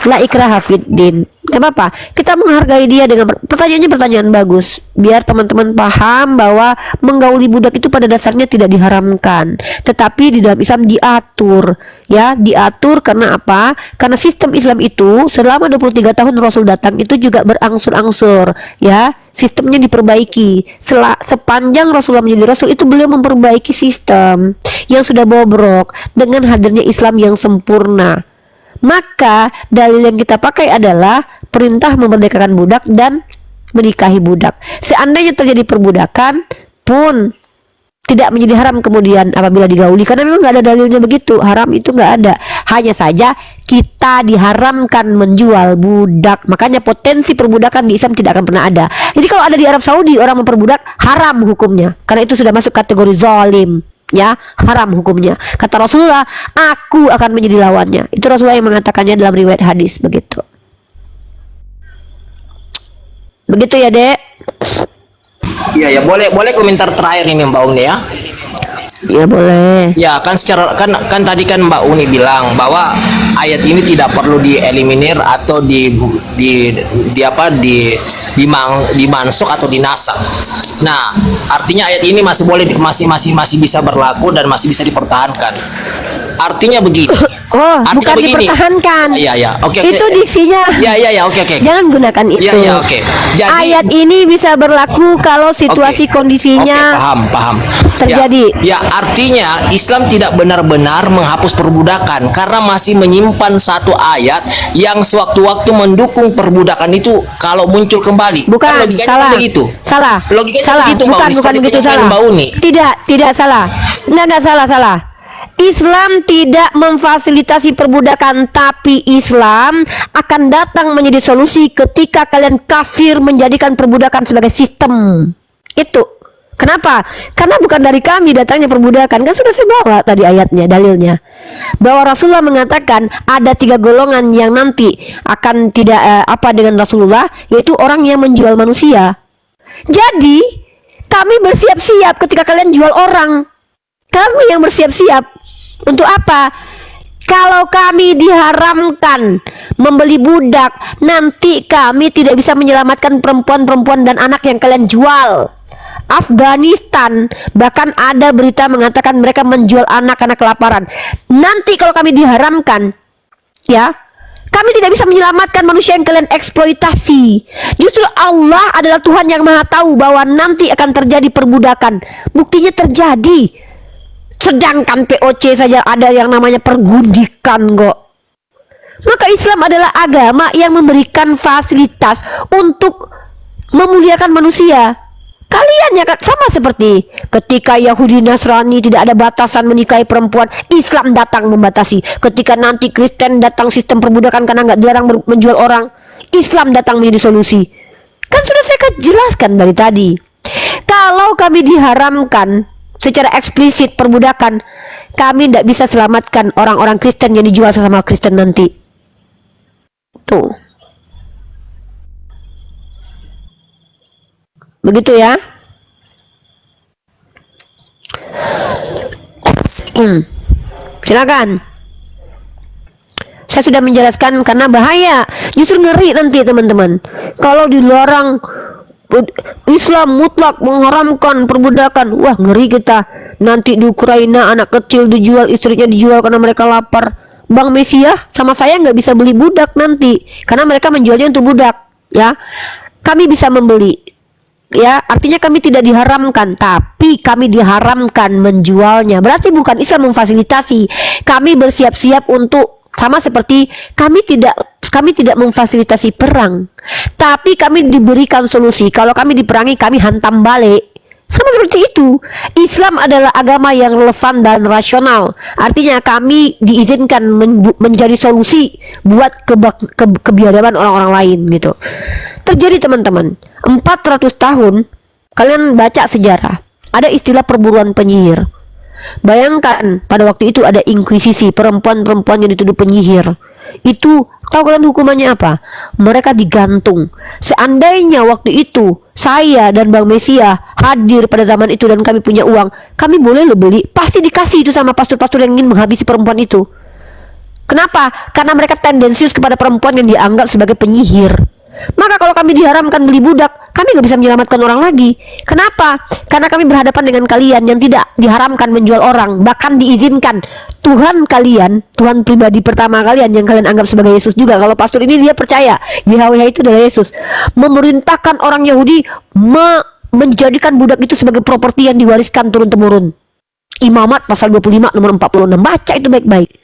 La ikraha fiddin. Gak apa-apa, kita menghargai dia dengan pertanyaannya pertanyaan bagus, biar teman-teman paham bahwa menggauli budak itu pada dasarnya tidak diharamkan, tetapi di dalam Islam diatur ya, diatur karena apa? Karena sistem Islam itu selama 23 tahun Rasul datang itu juga berangsur-angsur ya, sistemnya diperbaiki. Sepanjang Rasulullah menjadi Rasul itu beliau memperbaiki sistem yang sudah bobrok dengan hadirnya Islam yang sempurna. Maka dalil yang kita pakai adalah perintah memerdekakan budak dan menikahi budak. Seandainya terjadi perbudakan pun tidak menjadi haram kemudian apabila digauli, karena memang nggak ada dalilnya begitu. Haram itu nggak ada. Hanya saja kita diharamkan menjual budak. Makanya potensi perbudakan di Islam tidak akan pernah ada. Jadi kalau ada di Arab Saudi orang memperbudak, haram hukumnya, karena itu sudah masuk kategori zalim. Ya, haram hukumnya. Kata Rasulullah, aku akan menjadi lawannya. Itu Rasulullah yang mengatakannya dalam riwayat hadis begitu. Begitu ya, Dek? Iya ya, boleh komentar terakhir nih Mbak Uni ya. Ya boleh. Ya kan secara kan tadi kan Mbak Uni bilang bahwa ayat ini tidak perlu dieliminir atau dimansuk atau dinasak. Nah, artinya ayat ini masih boleh masih bisa berlaku dan masih bisa dipertahankan. Artinya begini. Oh, Artinya bukan begini. dipertahankan. Iya, oke. Itu diksinya. Iya, oke. Jangan gunakan itu. Iya, oke. Jadi Ayat ini bisa berlaku kalau situasi kondisinya Oke, paham. terjadi. Ya, artinya Islam tidak benar-benar menghapus perbudakan karena masih menyimpan satu ayat yang sewaktu-waktu mendukung perbudakan itu kalau muncul kembali. Bukan, Kan logikanya salah. begitu. Salah. Logikanya Salah. begitu, Mbak Bukan Uni, seperti begitu, penyampaian salah. Mbak Uni. Tidak salah. Enggak salah. Islam tidak memfasilitasi perbudakan, tapi Islam akan datang menjadi solusi ketika kalian kafir menjadikan perbudakan sebagai sistem. Itu. Kenapa? Karena bukan dari kami datangnya perbudakan. Kan sudah saya bawa tadi ayatnya, dalilnya. Bahwa Rasulullah mengatakan ada 3 golongan yang nanti akan tidak apa dengan Rasulullah, yaitu orang yang menjual manusia. Jadi, kami bersiap-siap ketika kalian jual orang. Kami yang bersiap-siap. Untuk apa? Kalau kami diharamkan membeli budak, nanti kami tidak bisa menyelamatkan perempuan-perempuan dan anak yang kalian jual. Afghanistan bahkan ada berita mengatakan mereka menjual anak-anak kelaparan. Nanti kalau kami diharamkan, ya, kami tidak bisa menyelamatkan manusia yang kalian eksploitasi. Justru Allah adalah Tuhan yang Maha Tahu bahwa nanti akan terjadi perbudakan. Buktinya terjadi. Sedangkan POC saja ada yang namanya pergundikan kok. Maka Islam adalah agama yang memberikan fasilitas untuk memuliakan manusia. Kalian ya sama seperti ketika Yahudi Nasrani tidak ada batasan menikahi perempuan, Islam datang membatasi. Ketika nanti Kristen datang sistem perbudakan karena nggak jarang menjual orang, Islam datang menjadi solusi. Kan sudah saya jelaskan dari tadi. Kalau kami diharamkan secara eksplisit perbudakan, kami tidak bisa selamatkan orang-orang Kristen yang dijual sesama Kristen nanti. Tuh. Begitu ya. Silakan. Saya sudah menjelaskan karena bahaya. Justru ngeri nanti teman-teman. Kalau dilarang Islam mutlak mengharamkan perbudakan, wah ngeri kita. Nanti di Ukraina anak kecil dijual, istrinya dijual karena mereka lapar. Bang Mesiah sama saya nggak bisa beli budak nanti karena mereka menjualnya untuk budak, ya. Kami bisa membeli, ya, artinya kami tidak diharamkan, tapi kami diharamkan menjualnya. Berarti bukan Islam memfasilitasi. Kami bersiap-siap untuk, sama seperti kami tidak memfasilitasi perang, tapi kami diberikan solusi. Kalau kami diperangi, kami hantam balik. Sama seperti itu. Islam adalah agama yang relevan dan rasional. Artinya kami diizinkan menjadi solusi buat kebiadaban orang-orang lain gitu. Terjadi teman-teman 400 tahun. Kalian baca sejarah, ada istilah perburuan penyihir. Bayangkan pada waktu itu ada inkuisisi, perempuan-perempuan yang dituduh penyihir. Itu tahu kalian hukumannya apa? Mereka digantung. Seandainya waktu itu saya dan Bang Mesia hadir pada zaman itu dan kami punya uang, kami boleh lo beli, pasti dikasih itu sama pastor-pastor yang ingin menghabisi perempuan itu. Kenapa? Karena mereka tendensius kepada perempuan yang dianggap sebagai penyihir. Maka kalau kami diharamkan beli budak, kami nggak bisa menyelamatkan orang lagi. Kenapa? Karena kami berhadapan dengan kalian yang tidak diharamkan menjual orang, bahkan diizinkan. Tuhan kalian, Tuhan pribadi pertama kalian yang kalian anggap sebagai Yesus juga. Kalau pastor ini dia percaya YHWH itu adalah Yesus, memerintahkan orang Yahudi menjadikan budak itu sebagai properti yang diwariskan turun-temurun. Imamat pasal 25 nomor 46. Baca itu baik-baik.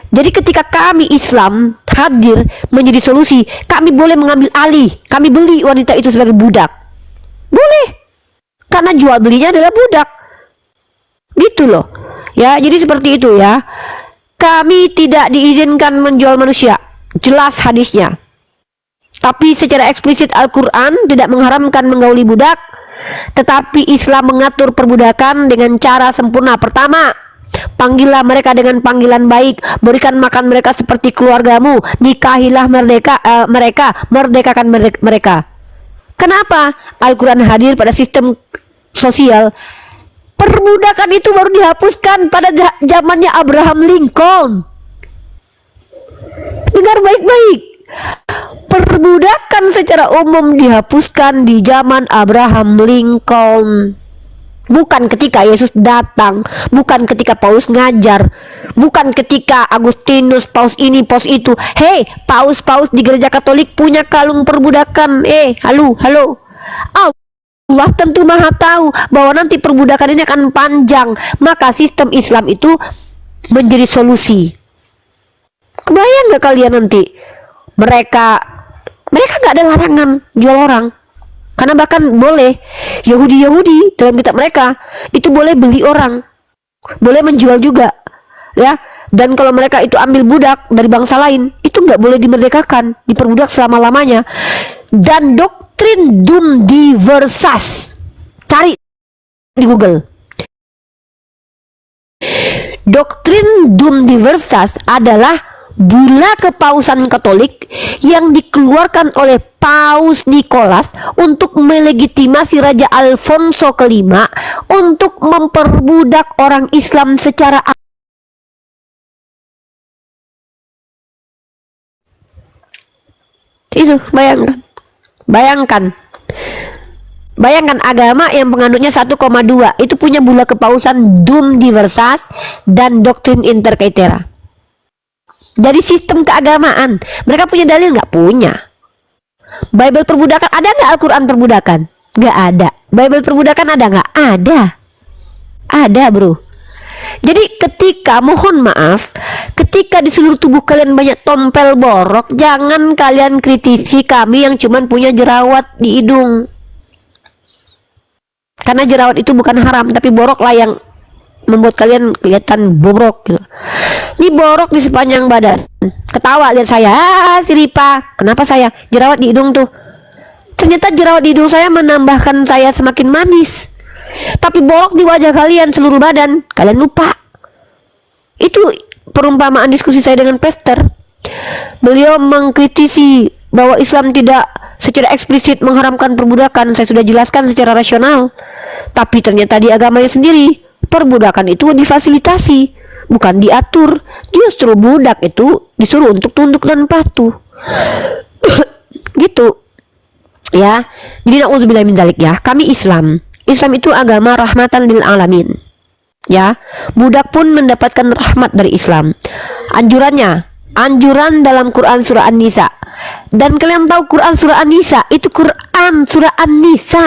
Jadi ketika kami Islam hadir menjadi solusi, kami boleh mengambil alih, kami beli wanita itu sebagai budak. Boleh. Karena jual belinya adalah budak. Gitu loh. Ya, jadi seperti itu ya. Kami tidak diizinkan menjual manusia. Jelas hadisnya. Tapi secara eksplisit Al-Quran tidak mengharamkan menggauli budak. Tetapi Islam mengatur perbudakan dengan cara sempurna. Pertama, panggillah mereka dengan panggilan baik, berikan makan mereka seperti keluargamu, nikahilah mereka, merdekakan mereka. Kenapa? Al-Quran hadir pada sistem sosial. Perbudakan itu baru dihapuskan pada zamannya Abraham Lincoln. Dengar baik-baik. Perbudakan secara umum dihapuskan di zaman Abraham Lincoln. Bukan ketika Yesus datang, bukan ketika Paulus ngajar, bukan ketika Agustinus, paus ini, paus itu. Hei, paus-paus di gereja Katolik punya kalung perbudakan. Halo. Allah tentu maha tahu bahwa nanti perbudakan ini akan panjang. Maka sistem Islam itu menjadi solusi. Kebayang gak kalian nanti mereka gak ada larangan jual orang. Karena bahkan boleh Yahudi dalam kitab mereka itu boleh beli orang, boleh menjual juga, ya. Dan kalau mereka itu ambil budak dari bangsa lain, itu nggak boleh dimerdekakan, diperbudak selama-lamanya. Dan doktrin Dum Diversas, cari di Google. Doktrin Dum Diversas adalah bula kepausan Katolik yang dikeluarkan oleh Paus Nicholas untuk melegitimasi Raja Alfonso kelima untuk memperbudak orang Islam secara itu. Bayangkan agama yang penganutnya 1,2 itu punya bula kepausan Dum Diversas dan doktrin Inter Caetera. Dari sistem keagamaan mereka punya dalil nggak? Punya. Bible perbudakan ada nggak? Al-Quran perbudakan nggak ada. Bible perbudakan ada nggak? Ada bro. Jadi ketika, mohon maaf, ketika di seluruh tubuh kalian banyak tompel borok, jangan kalian kritisi kami yang cuman punya jerawat di hidung. Karena jerawat itu bukan haram, tapi borok lah yang membuat kalian kelihatan bobrok gitu. Ini borok di sepanjang badan. Ketawa lihat saya, si Ripa, kenapa saya? Jerawat di hidung tuh. Ternyata jerawat di hidung saya menambahkan saya semakin manis. Tapi borok di wajah kalian seluruh badan, kalian lupa. Itu perumpamaan diskusi saya dengan Pastor. Beliau mengkritisi bahwa Islam tidak secara eksplisit mengharamkan perbudakan. Saya sudah jelaskan secara rasional. Tapi ternyata di agamanya sendiri perbudakan itu difasilitasi, bukan diatur. Justru budak itu disuruh untuk tunduk dan patuh. Gitu. Ya. Jadi na'udzubillah min dzalik ya. Kami Islam itu agama rahmatan lil alamin. Ya. Budak pun mendapatkan rahmat dari Islam. Anjuran dalam Quran surah An-Nisa. Dan kalian tahu Quran surah An-Nisa itu Quran surah An-Nisa,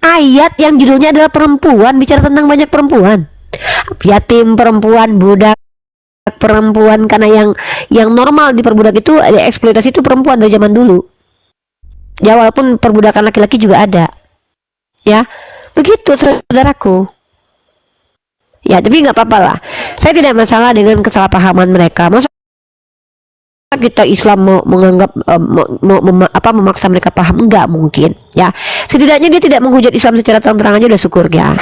ayat yang judulnya adalah perempuan, bicara tentang banyak perempuan, yatim perempuan, budak perempuan. Karena yang normal diperbudak itu, ada eksploitasi itu perempuan dari zaman dulu. Ya, walaupun perbudakan laki-laki juga ada. Ya, begitu saudaraku. Ya, tapi nggak apa-apa lah. Saya tidak masalah dengan kesalahpahaman mereka. Masa kita Islam mau menganggap memaksa mereka paham? Enggak mungkin ya. Setidaknya dia tidak menghujat Islam secara terang-terangan aja udah syukur ya.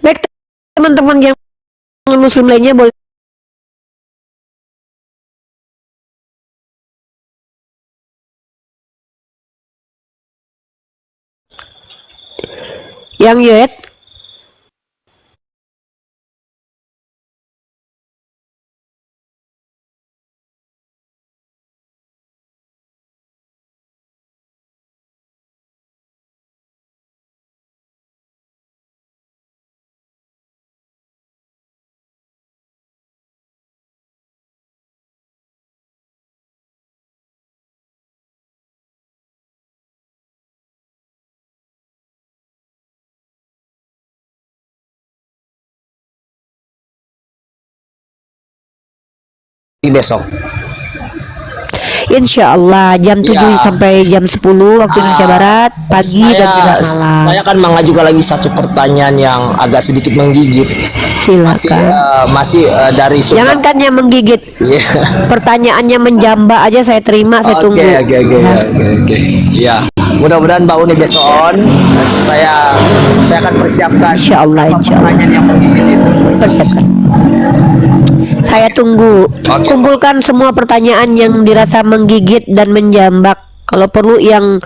Baik teman-teman yang muslim lainnya boleh yang yet. Besok. Insya Allah jam 7 Ya. sampai jam 10 waktu Indonesia Barat pagi dan juga malam. Saya akan mengajukan lagi satu pertanyaan yang agak sedikit menggigit. Silakan. Masih dari sumber. Jangan kan yang menggigit. Iya. Pertanyaannya menjamba aja saya terima, saya tunggu. Oke. Ya, mudah-mudahan Mbak Uni besok on. Saya akan persiapkan. Insya Allah. Pertanyaan yang menggigit itu. Persiapkan. Saya tunggu. Oke. Kumpulkan semua pertanyaan yang dirasa menggigit dan menjambak. Kalau perlu yang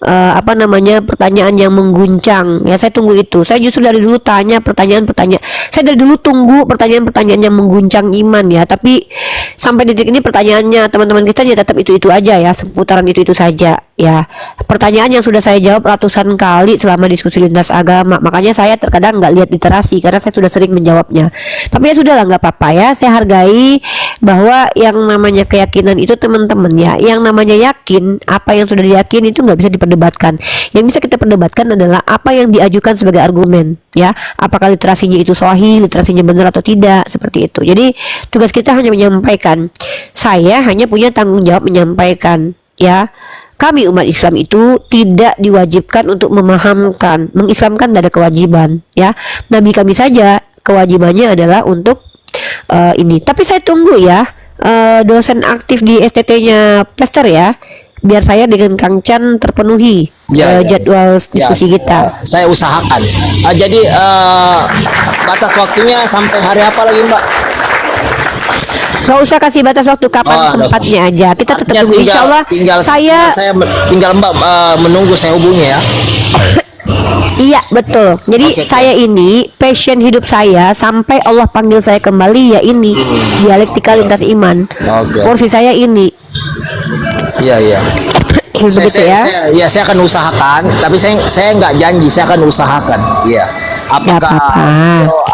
apa namanya, pertanyaan yang mengguncang ya. Saya tunggu itu. Saya justru dari dulu tanya pertanyaan-pertanyaan. Saya dari dulu tunggu pertanyaan-pertanyaan yang mengguncang iman ya. Tapi sampai detik ini pertanyaannya teman-teman kita ya tetap itu-itu aja ya, seputaran itu-itu saja ya. Pertanyaan yang sudah saya jawab ratusan kali selama diskusi lintas agama. Makanya saya terkadang nggak lihat literasi karena saya sudah sering menjawabnya. Tapi ya sudahlah, nggak apa-apa ya. Saya hargai bahwa yang namanya keyakinan itu teman-teman ya, yang namanya yakin, apa yang sudah diyakini itu nggak bisa diperdebatkan. Yang bisa kita perdebatkan adalah apa yang diajukan sebagai argumen ya, apakah literasinya itu sahih, literasinya benar atau tidak, seperti itu. Jadi tugas kita hanya menyampaikan. Saya hanya punya tanggung jawab menyampaikan ya. Kami umat Islam itu tidak diwajibkan untuk memahamkan, mengislamkan tidak ada kewajiban ya. Nabi kami saja kewajibannya adalah untuk ini. Tapi saya tunggu ya dosen aktif di STT-nya Pester ya, biar saya dengan Kang Chan terpenuhi jadwal diskusi kita. Saya usahakan. Jadi batas waktunya sampai hari apa lagi, Mbak? Gak usah kasih batas waktu, kapan sempatnya aja. Kita tetap Artinya tunggu. Insya Allah saya tinggal Mbak menunggu saya hubungi ya. Iya betul. Jadi saya ini passion hidup saya sampai Allah panggil saya kembali ya ini dialektika lintas iman. Porsi saya ini. Iya. Begitu ya. Saya akan usahakan, tapi saya nggak janji, saya akan usahakan. Iya.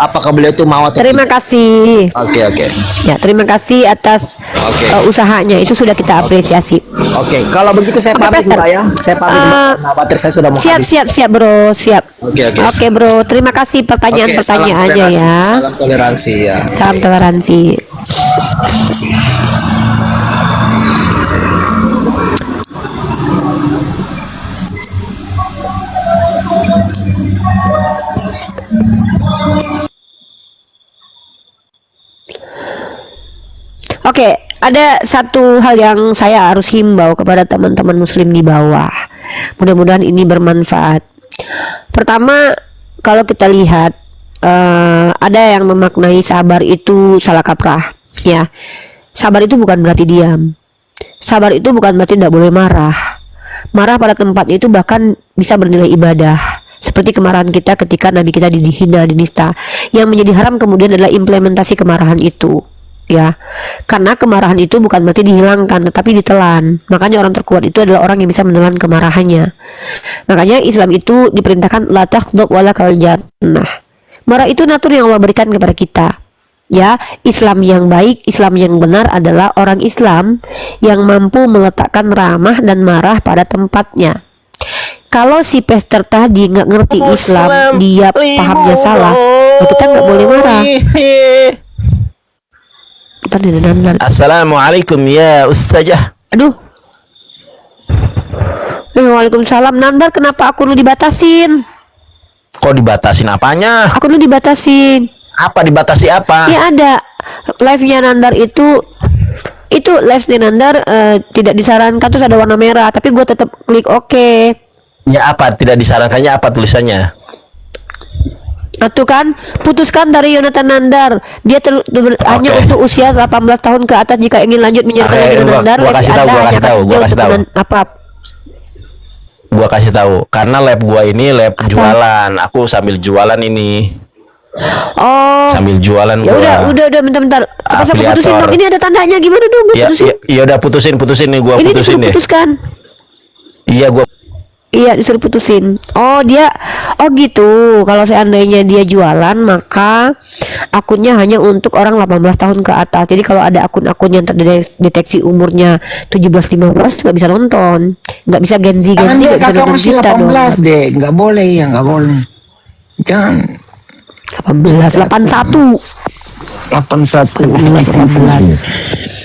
Apakah beliau itu mau atau Terima tidak? kasih. Oke. Ya, terima kasih atas usahanya. Itu sudah kita apresiasi. Oke, kalau begitu saya pamit Mbak ya. Saya pamit Mbak. Nah, baterai saya sudah mau habis. Siap Bro, siap. Oke Bro, terima kasih pertanyaan-pertanyaan aja ya. Salam toleransi ya. Salam toleransi. Oke, ada satu hal yang saya harus himbau kepada teman-teman muslim di bawah. Mudah-mudahan ini bermanfaat. Pertama, kalau kita lihat ada yang memaknai sabar itu salah kaprah ya. Sabar itu bukan berarti diam. Sabar itu bukan berarti tidak boleh marah. Marah pada tempatnya itu bahkan bisa bernilai ibadah. Seperti kemarahan kita ketika Nabi kita dihina, dinista. Yang menjadi haram kemudian adalah implementasi kemarahan itu ya, karena kemarahan itu bukan berarti dihilangkan tetapi ditelan. Makanya orang terkuat itu adalah orang yang bisa menelan kemarahannya. Makanya Islam itu diperintahkan la taghdab wala kaljannah. Marah itu natur yang Allah berikan kepada kita ya. Islam yang baik, Islam yang benar adalah orang Islam yang mampu meletakkan ramah dan marah pada tempatnya. Kalau si Pester tadi nggak ngerti Islam, dia pahamnya salah, ya kita nggak boleh marah. Assalamualaikum ya Ustazah. Aduh. Waalaikumsalam. Nandar, kenapa akun lu dibatasin? Kok dibatasin apanya? Akun lu dibatasin. Apa dibatasi apa? Ya ada live-nya Nandar itu live-nya Nandar tidak disarankan, terus ada warna merah, tapi gue tetap klik oke. Ya apa? Tidak disarankannya apa tulisannya? Itu kan, putuskan dari Yonatan Nandar. Dia hanya untuk usia 18 tahun ke atas. Jika ingin lanjut menyertai dengan Nandar, gua kasih tahu. Gua kasih tahu. Karena lab gua ini lab jualan. Aku sambil jualan ini. Oh. Sambil jualan ya gua. udah bentar. Apa saya putusin dong? Ini ada tandanya gimana dong? Ya udah putusin nih gua ini putusin deh. Putuskan. Iya, disuruh putusin. Oh gitu. Kalau seandainya dia jualan, maka akunnya hanya untuk orang 18 tahun ke atas. Jadi kalau ada akun-akun yang terdeteksi umurnya 17-15 nggak bisa nonton, nggak bisa Gen Z, nggak bisa nonton kita dong. 18 deh, nggak boleh ya, nggak boleh. Jangan 81.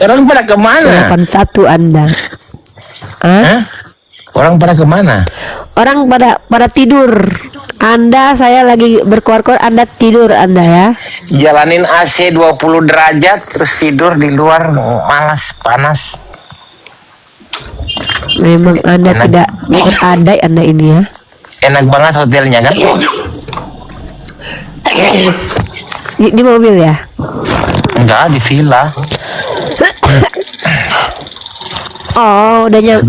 Orang pada kemana? 81 Anda. Hah? Orang pada kemana? Orang pada tidur. Saya lagi berkuar-kuar, Anda tidur Anda ya. Jalanin AC 20 derajat terus tidur di luar, malas, panas. Memang Anda tidak adai Anda ini ya. Enak banget hotelnya kan? Di mobil ya? Enggak, di villa. Oh, udah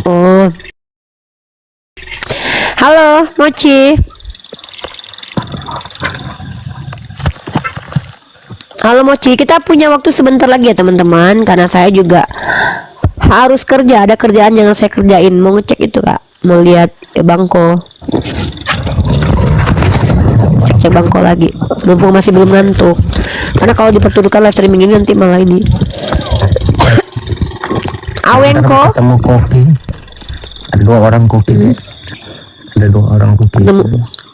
Halo, Mochi. Halo Mochi, kita punya waktu sebentar lagi ya teman-teman, karena saya juga harus kerja, ada kerjaan yang harus saya kerjain. Mau ngecek itu kak, mau lihat bangko, cek bangko lagi, mumpung masih belum ngantuk. Karena kalau diperturutkan live streaming ini nanti malah ini. Awengko, Ketemu koki. Ada 2 orang koki. Ada 2 orang koki. ketemu,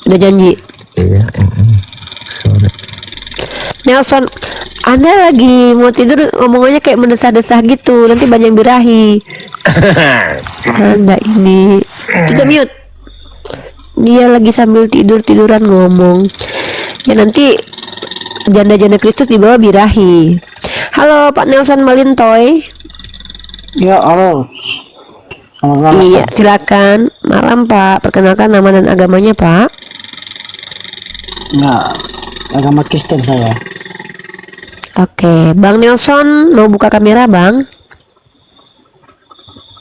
udah janji. Iya. Sorry. Nelson, Anda lagi mau tidur ngomongannya kayak mendesah-desah gitu, nanti banyak birahi. Anda ini juga mute. Dia lagi sambil tiduran ngomong. Ya nanti janda-janda Kristus di bawah birahi. Halo Pak Nelson Malintoy. Ya, halo. Selamat malam. Iya, silakan. Malam Pak. Perkenalkan nama dan agamanya Pak. Nah, agama Kristen saya. Oke, Bang Nelson mau buka kamera Bang?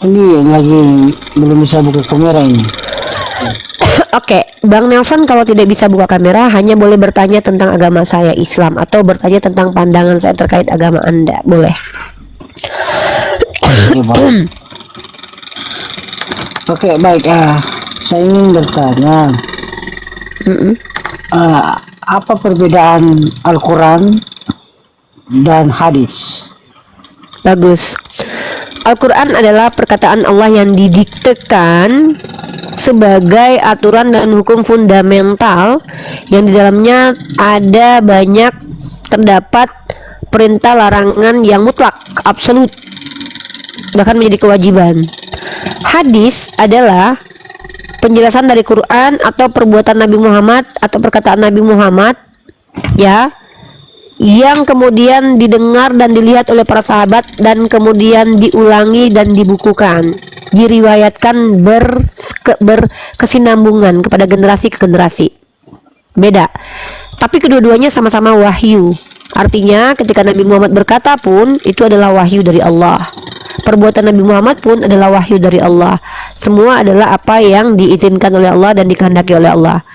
Ini lagi belum bisa buka kamera ini. Oke, Bang Nelson kalau tidak bisa buka kamera hanya boleh bertanya tentang agama saya Islam atau bertanya tentang pandangan saya terkait agama Anda, boleh. Oke, Bang. Oke, baik. Saya ingin bertanya, apa perbedaan Al-Quran dan hadis? Bagus. Al-Quran adalah perkataan Allah yang didiktekan sebagai aturan dan hukum fundamental yang di dalamnya ada banyak terdapat perintah larangan yang mutlak, absolut, bahkan menjadi kewajiban. Hadis adalah penjelasan dari Quran atau perbuatan Nabi Muhammad atau perkataan Nabi Muhammad, ya, yang kemudian didengar dan dilihat oleh para sahabat dan kemudian diulangi dan dibukukan, diriwayatkan berkesinambungan kepada generasi ke generasi. Beda. Tapi kedua-duanya sama-sama wahyu. Artinya ketika Nabi Muhammad berkata pun itu adalah wahyu dari Allah. Perbuatan Nabi Muhammad pun adalah wahyu dari Allah. Semua adalah apa yang diizinkan oleh Allah dan dikehendaki oleh Allah.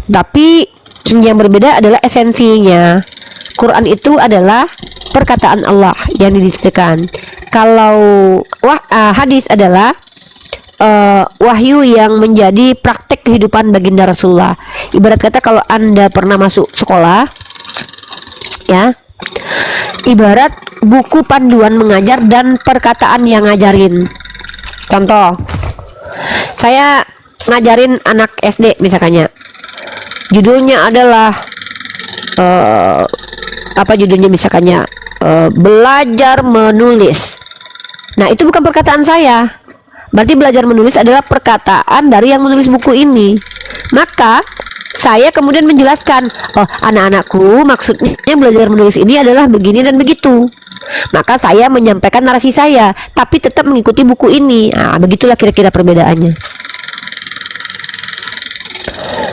Tapi yang berbeda adalah esensinya. Quran itu adalah perkataan Allah yang didiktekan. Kalau hadis adalah wahyu yang menjadi praktek kehidupan baginda Rasulullah. Ibarat kata kalau Anda pernah masuk sekolah, ya, ibarat buku panduan mengajar dan perkataan yang ngajarin. Contoh, saya ngajarin anak SD misalkannya, judulnya adalah apa judulnya misalkannya, belajar menulis. Nah itu bukan perkataan saya, berarti belajar menulis adalah perkataan dari yang menulis buku ini. Maka saya kemudian menjelaskan, oh anak-anakku, maksudnya belajar menulis ini adalah begini dan begitu. Maka saya menyampaikan narasi saya, tapi tetap mengikuti buku ini. Nah, begitulah kira-kira perbedaannya.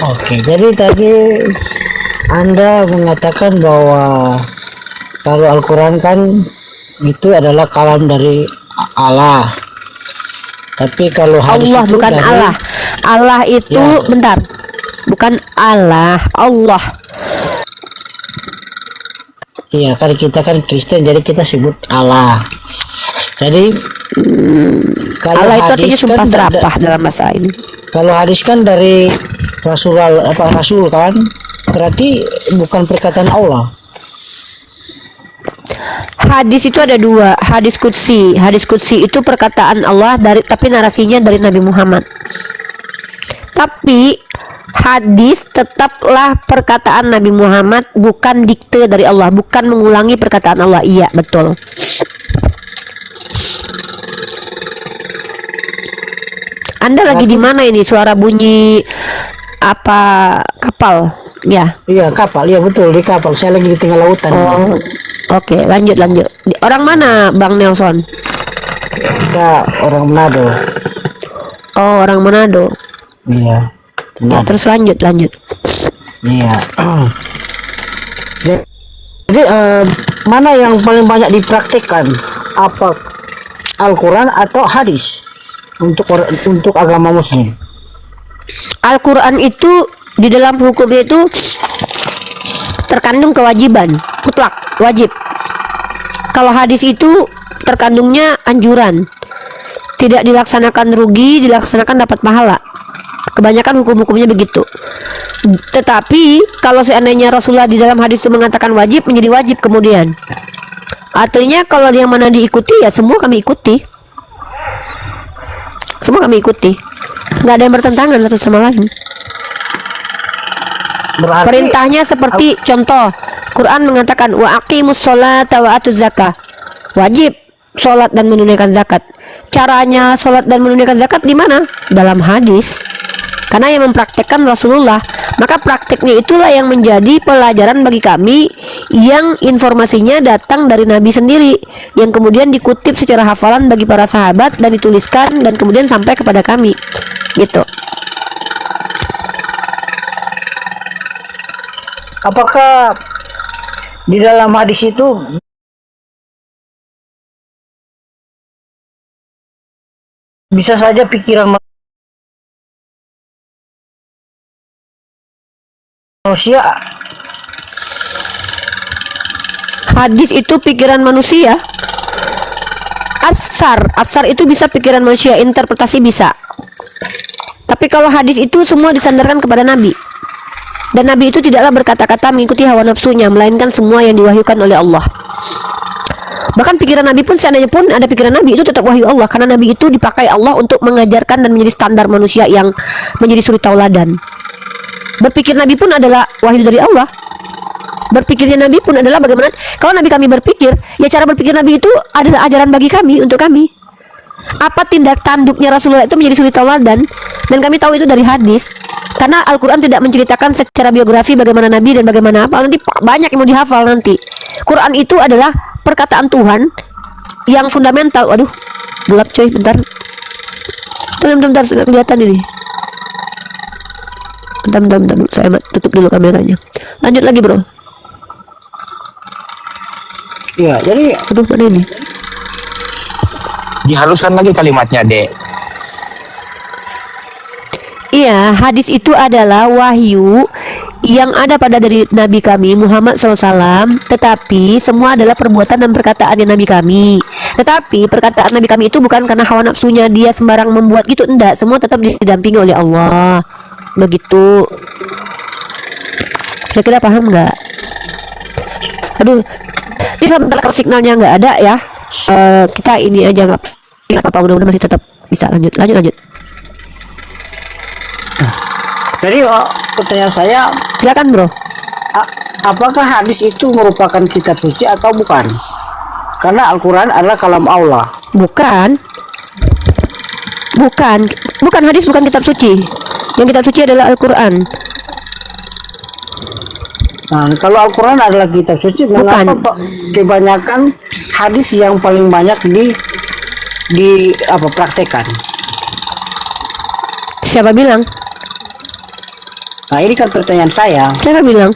Oke, jadi tadi Anda mengatakan bahwa kalau Al-Quran kan itu adalah kalam dari Allah. Tapi kalau hadis Allah itu bukan dari Allah. Allah itu Ya. bentar. Bukan Allah, Allah. Iya, kan kita kan Kristen, jadi kita sebut Allah. Jadi kalau Allah itu artinya hadis sumpah kan serapah dalam bahasa ini. kalau hadis kan dari Rasul kan, berarti bukan perkataan Allah. Hadis itu ada dua, hadis qudsi. Hadis qudsi itu perkataan Allah tapi narasinya dari Nabi Muhammad. Tapi hadis tetaplah perkataan Nabi Muhammad, bukan dikte dari Allah, bukan mengulangi perkataan Allah. Iya, betul. Anda lagi di mana ini? Suara bunyi apa kapal? Ya. Iya, kapal. Iya, betul, di kapal. Saya lagi di tengah lautan. Oh, oke, lanjut. Orang mana, Bang Nelson? Kita orang Manado. Oh, orang Manado. Iya. Ya, terus lanjut. Iya. Jadi mana yang paling banyak dipraktikkan? Apa Al-Quran atau hadis untuk agama Muslim? Al-Quran itu di dalam hukumnya itu terkandung kewajiban, mutlak, wajib. Kalau hadis itu terkandungnya anjuran. Tidak dilaksanakan rugi, dilaksanakan dapat pahala. Kebanyakan hukum-hukumnya begitu. Tetapi kalau seandainya Rasulullah di dalam hadis itu mengatakan wajib, menjadi wajib kemudian. Artinya kalau yang mana diikuti ya semua kami ikuti. Semua kami ikuti. Nggak ada yang bertentangan satu sama lain. Berarti Perintahnya seperti contoh Quran mengatakan wa aqimus sholata wa atuz zakah. Wajib sholat dan menunaikan zakat. Caranya sholat dan menunaikan zakat di mana? Dalam hadis. Karena yang mempraktekkan Rasulullah. Maka prakteknya itulah yang menjadi pelajaran bagi kami yang informasinya datang dari Nabi sendiri, yang kemudian dikutip secara hafalan bagi para sahabat dan dituliskan dan kemudian sampai kepada kami. Gitu. apakah di dalam hadis itu bisa saja pikiran manusia? Hadis itu pikiran manusia. Asar itu bisa pikiran manusia, interpretasi bisa. Tapi kalau hadis itu semua disandarkan kepada Nabi. Dan Nabi itu tidaklah berkata-kata mengikuti hawa nafsunya, melainkan semua yang diwahyukan oleh Allah. Bahkan pikiran Nabi pun, seandainya pun ada pikiran Nabi, itu tetap wahyu Allah. Karena Nabi itu dipakai Allah untuk mengajarkan dan menjadi standar manusia yang menjadi suri tauladan. Berpikir Nabi pun adalah wahyu dari Allah. Berpikirnya Nabi pun adalah bagaimana kalau Nabi kami berpikir, ya cara berpikir Nabi itu adalah ajaran bagi kami, untuk kami. Apa tindak tanduknya Rasulullah itu menjadi suri tauladan, dan kami tahu itu dari hadis. Karena Al-Quran tidak menceritakan secara biografi bagaimana Nabi dan bagaimana apa. Nanti banyak yang mau dihafal nanti. Quran itu adalah perkataan Tuhan yang fundamental. Waduh, gelap coy, bentar. Bentar, nggak kelihatan ini. Bentar, saya tutup dulu kameranya. Lanjut lagi bro. Ya, jadi Aduh, mana ini? Dihaluskan lagi kalimatnya, Dek. Iya, hadis itu adalah wahyu yang ada pada dari Nabi kami Muhammad SAW. Tetapi semua adalah perbuatan dan perkataan Nabi kami. Tetapi perkataan Nabi kami itu bukan karena hawa nafsunya dia sembarang membuat gitu, enggak. Semua tetap didampingi oleh Allah. Begitu. Kira-kira paham nggak? Aduh, ini sebentar kalau signalnya nggak ada ya. Kita ini aja nggak apa-apa, mudah-mudahan masih tetap bisa lanjut. jadi pertanyaan saya, Silakan bro. apakah hadis itu merupakan kitab suci atau bukan? Karena Al-Quran adalah kalam Allah. Bukan hadis, bukan kitab suci. Yang kitab suci adalah Al-Quran. Nah, kalau Al-Quran adalah kitab suci, mengapa kebanyakan hadis yang paling banyak praktekan? Siapa bilang? Nah, ini kan pertanyaan saya. Siapa bilang?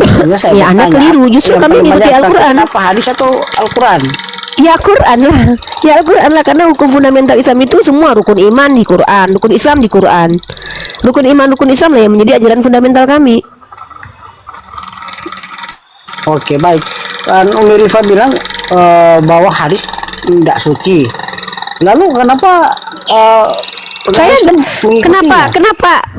Makanya saya Ya, Anda bertanya, keliru. Justru yang kami paling mengikuti banyak Al-Quran. praktek apa, hadis atau Al-Quran? Ya Quran lah. Ya Al-Quran lah, karena hukum fundamental Islam itu semua rukun iman di Quran, rukun Islam di Quran. Rukun iman, rukun Islam lah yang menjadi ajaran fundamental kami. Oke, baik. Kan Umi Rifa bilang bahwa hadis tidak suci. Lalu kenapa Saya mengikutinya?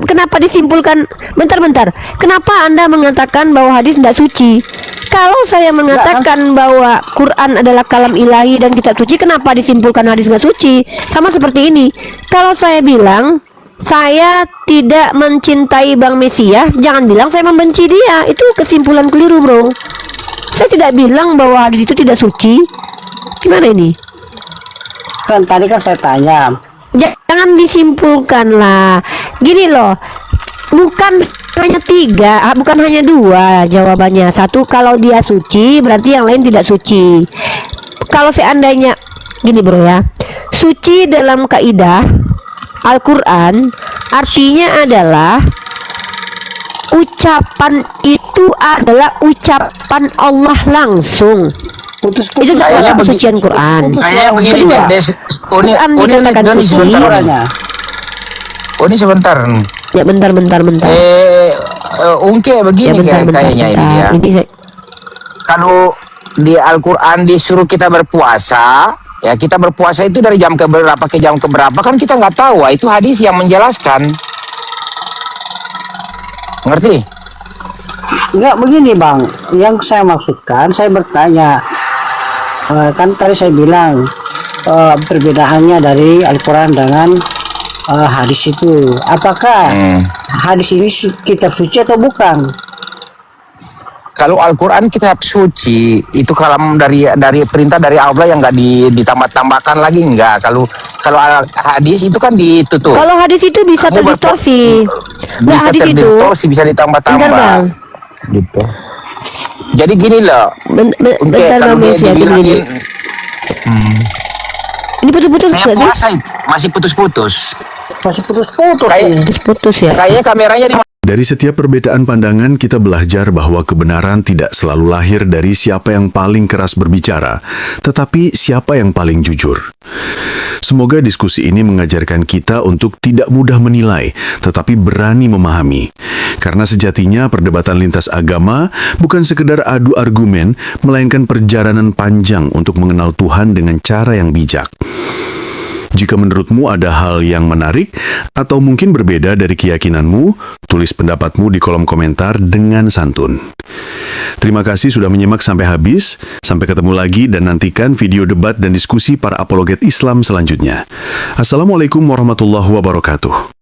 kenapa disimpulkan bentar. Kenapa Anda mengatakan bahwa hadis tidak suci? Kalau saya mengatakan bahwa Quran adalah kalam ilahi dan kitab suci, kenapa disimpulkan hadis nggak suci? Sama seperti ini. Kalau saya bilang saya tidak mencintai Bang Mesia, jangan bilang saya membenci dia. Itu kesimpulan keliru, bro. Saya tidak bilang bahwa hadis itu tidak suci. Gimana ini? Kan tadi kan saya tanya. Jangan disimpulkan lah. Gini loh, bukan hanya 3, bukan hanya 2 jawabannya. 1, kalau dia suci berarti yang lain tidak suci. Kalau seandainya gini bro ya, suci dalam kaidah Al-Quran artinya adalah ucapan itu adalah ucapan Allah langsung. Putus-putus Itu saya kesucian Quran. Kayak begini, Kedua, Dek. Quran dikatakan suci. suaranya. Oh ini sebentar. Ya bentar. Ungke Ya begini bentar. kayaknya ini ya. Ini Kalau di Al-Quran disuruh kita berpuasa, ya kita berpuasa itu dari jam keberapa ke jam keberapa kan kita nggak tahu. Itu hadis yang menjelaskan. Ngerti? Enggak begini bang, yang saya maksudkan, saya bertanya, kan tadi saya bilang perbedaannya dari Al-Quran dengan hadis itu, apakah hadis ini kitab suci atau bukan? Kalau Al-Quran kitab suci itu kalam dari perintah dari Allah yang nggak ditambah-tambahkan lagi enggak. Kalau hadis itu kan ditutup. kalau hadis itu bisa Kamu terdistorsi. Nah, Bisa hadis itu terdistorsi, bisa bentar ditambah-tambah. bang. Gitu. Jadi gini loh. Bentar kalau bang Messi, dibilangin, ini putus-putus kayak nggak sih? puasa itu masih putus-putus. Masih putus-putus Kayak nih. Putus-putus ya. kayaknya kameranya di Dari setiap perbedaan pandangan, kita belajar bahwa kebenaran tidak selalu lahir dari siapa yang paling keras berbicara, tetapi siapa yang paling jujur. Semoga diskusi ini mengajarkan kita untuk tidak mudah menilai, tetapi berani memahami. Karena sejatinya perdebatan lintas agama bukan sekedar adu argumen, melainkan perjalanan panjang untuk mengenal Tuhan dengan cara yang bijak. Jika menurutmu ada hal yang menarik atau mungkin berbeda dari keyakinanmu, tulis pendapatmu di kolom komentar dengan santun. Terima kasih sudah menyimak sampai habis. Sampai ketemu lagi dan nantikan video debat dan diskusi para apologet Islam selanjutnya. Assalamualaikum warahmatullahi wabarakatuh.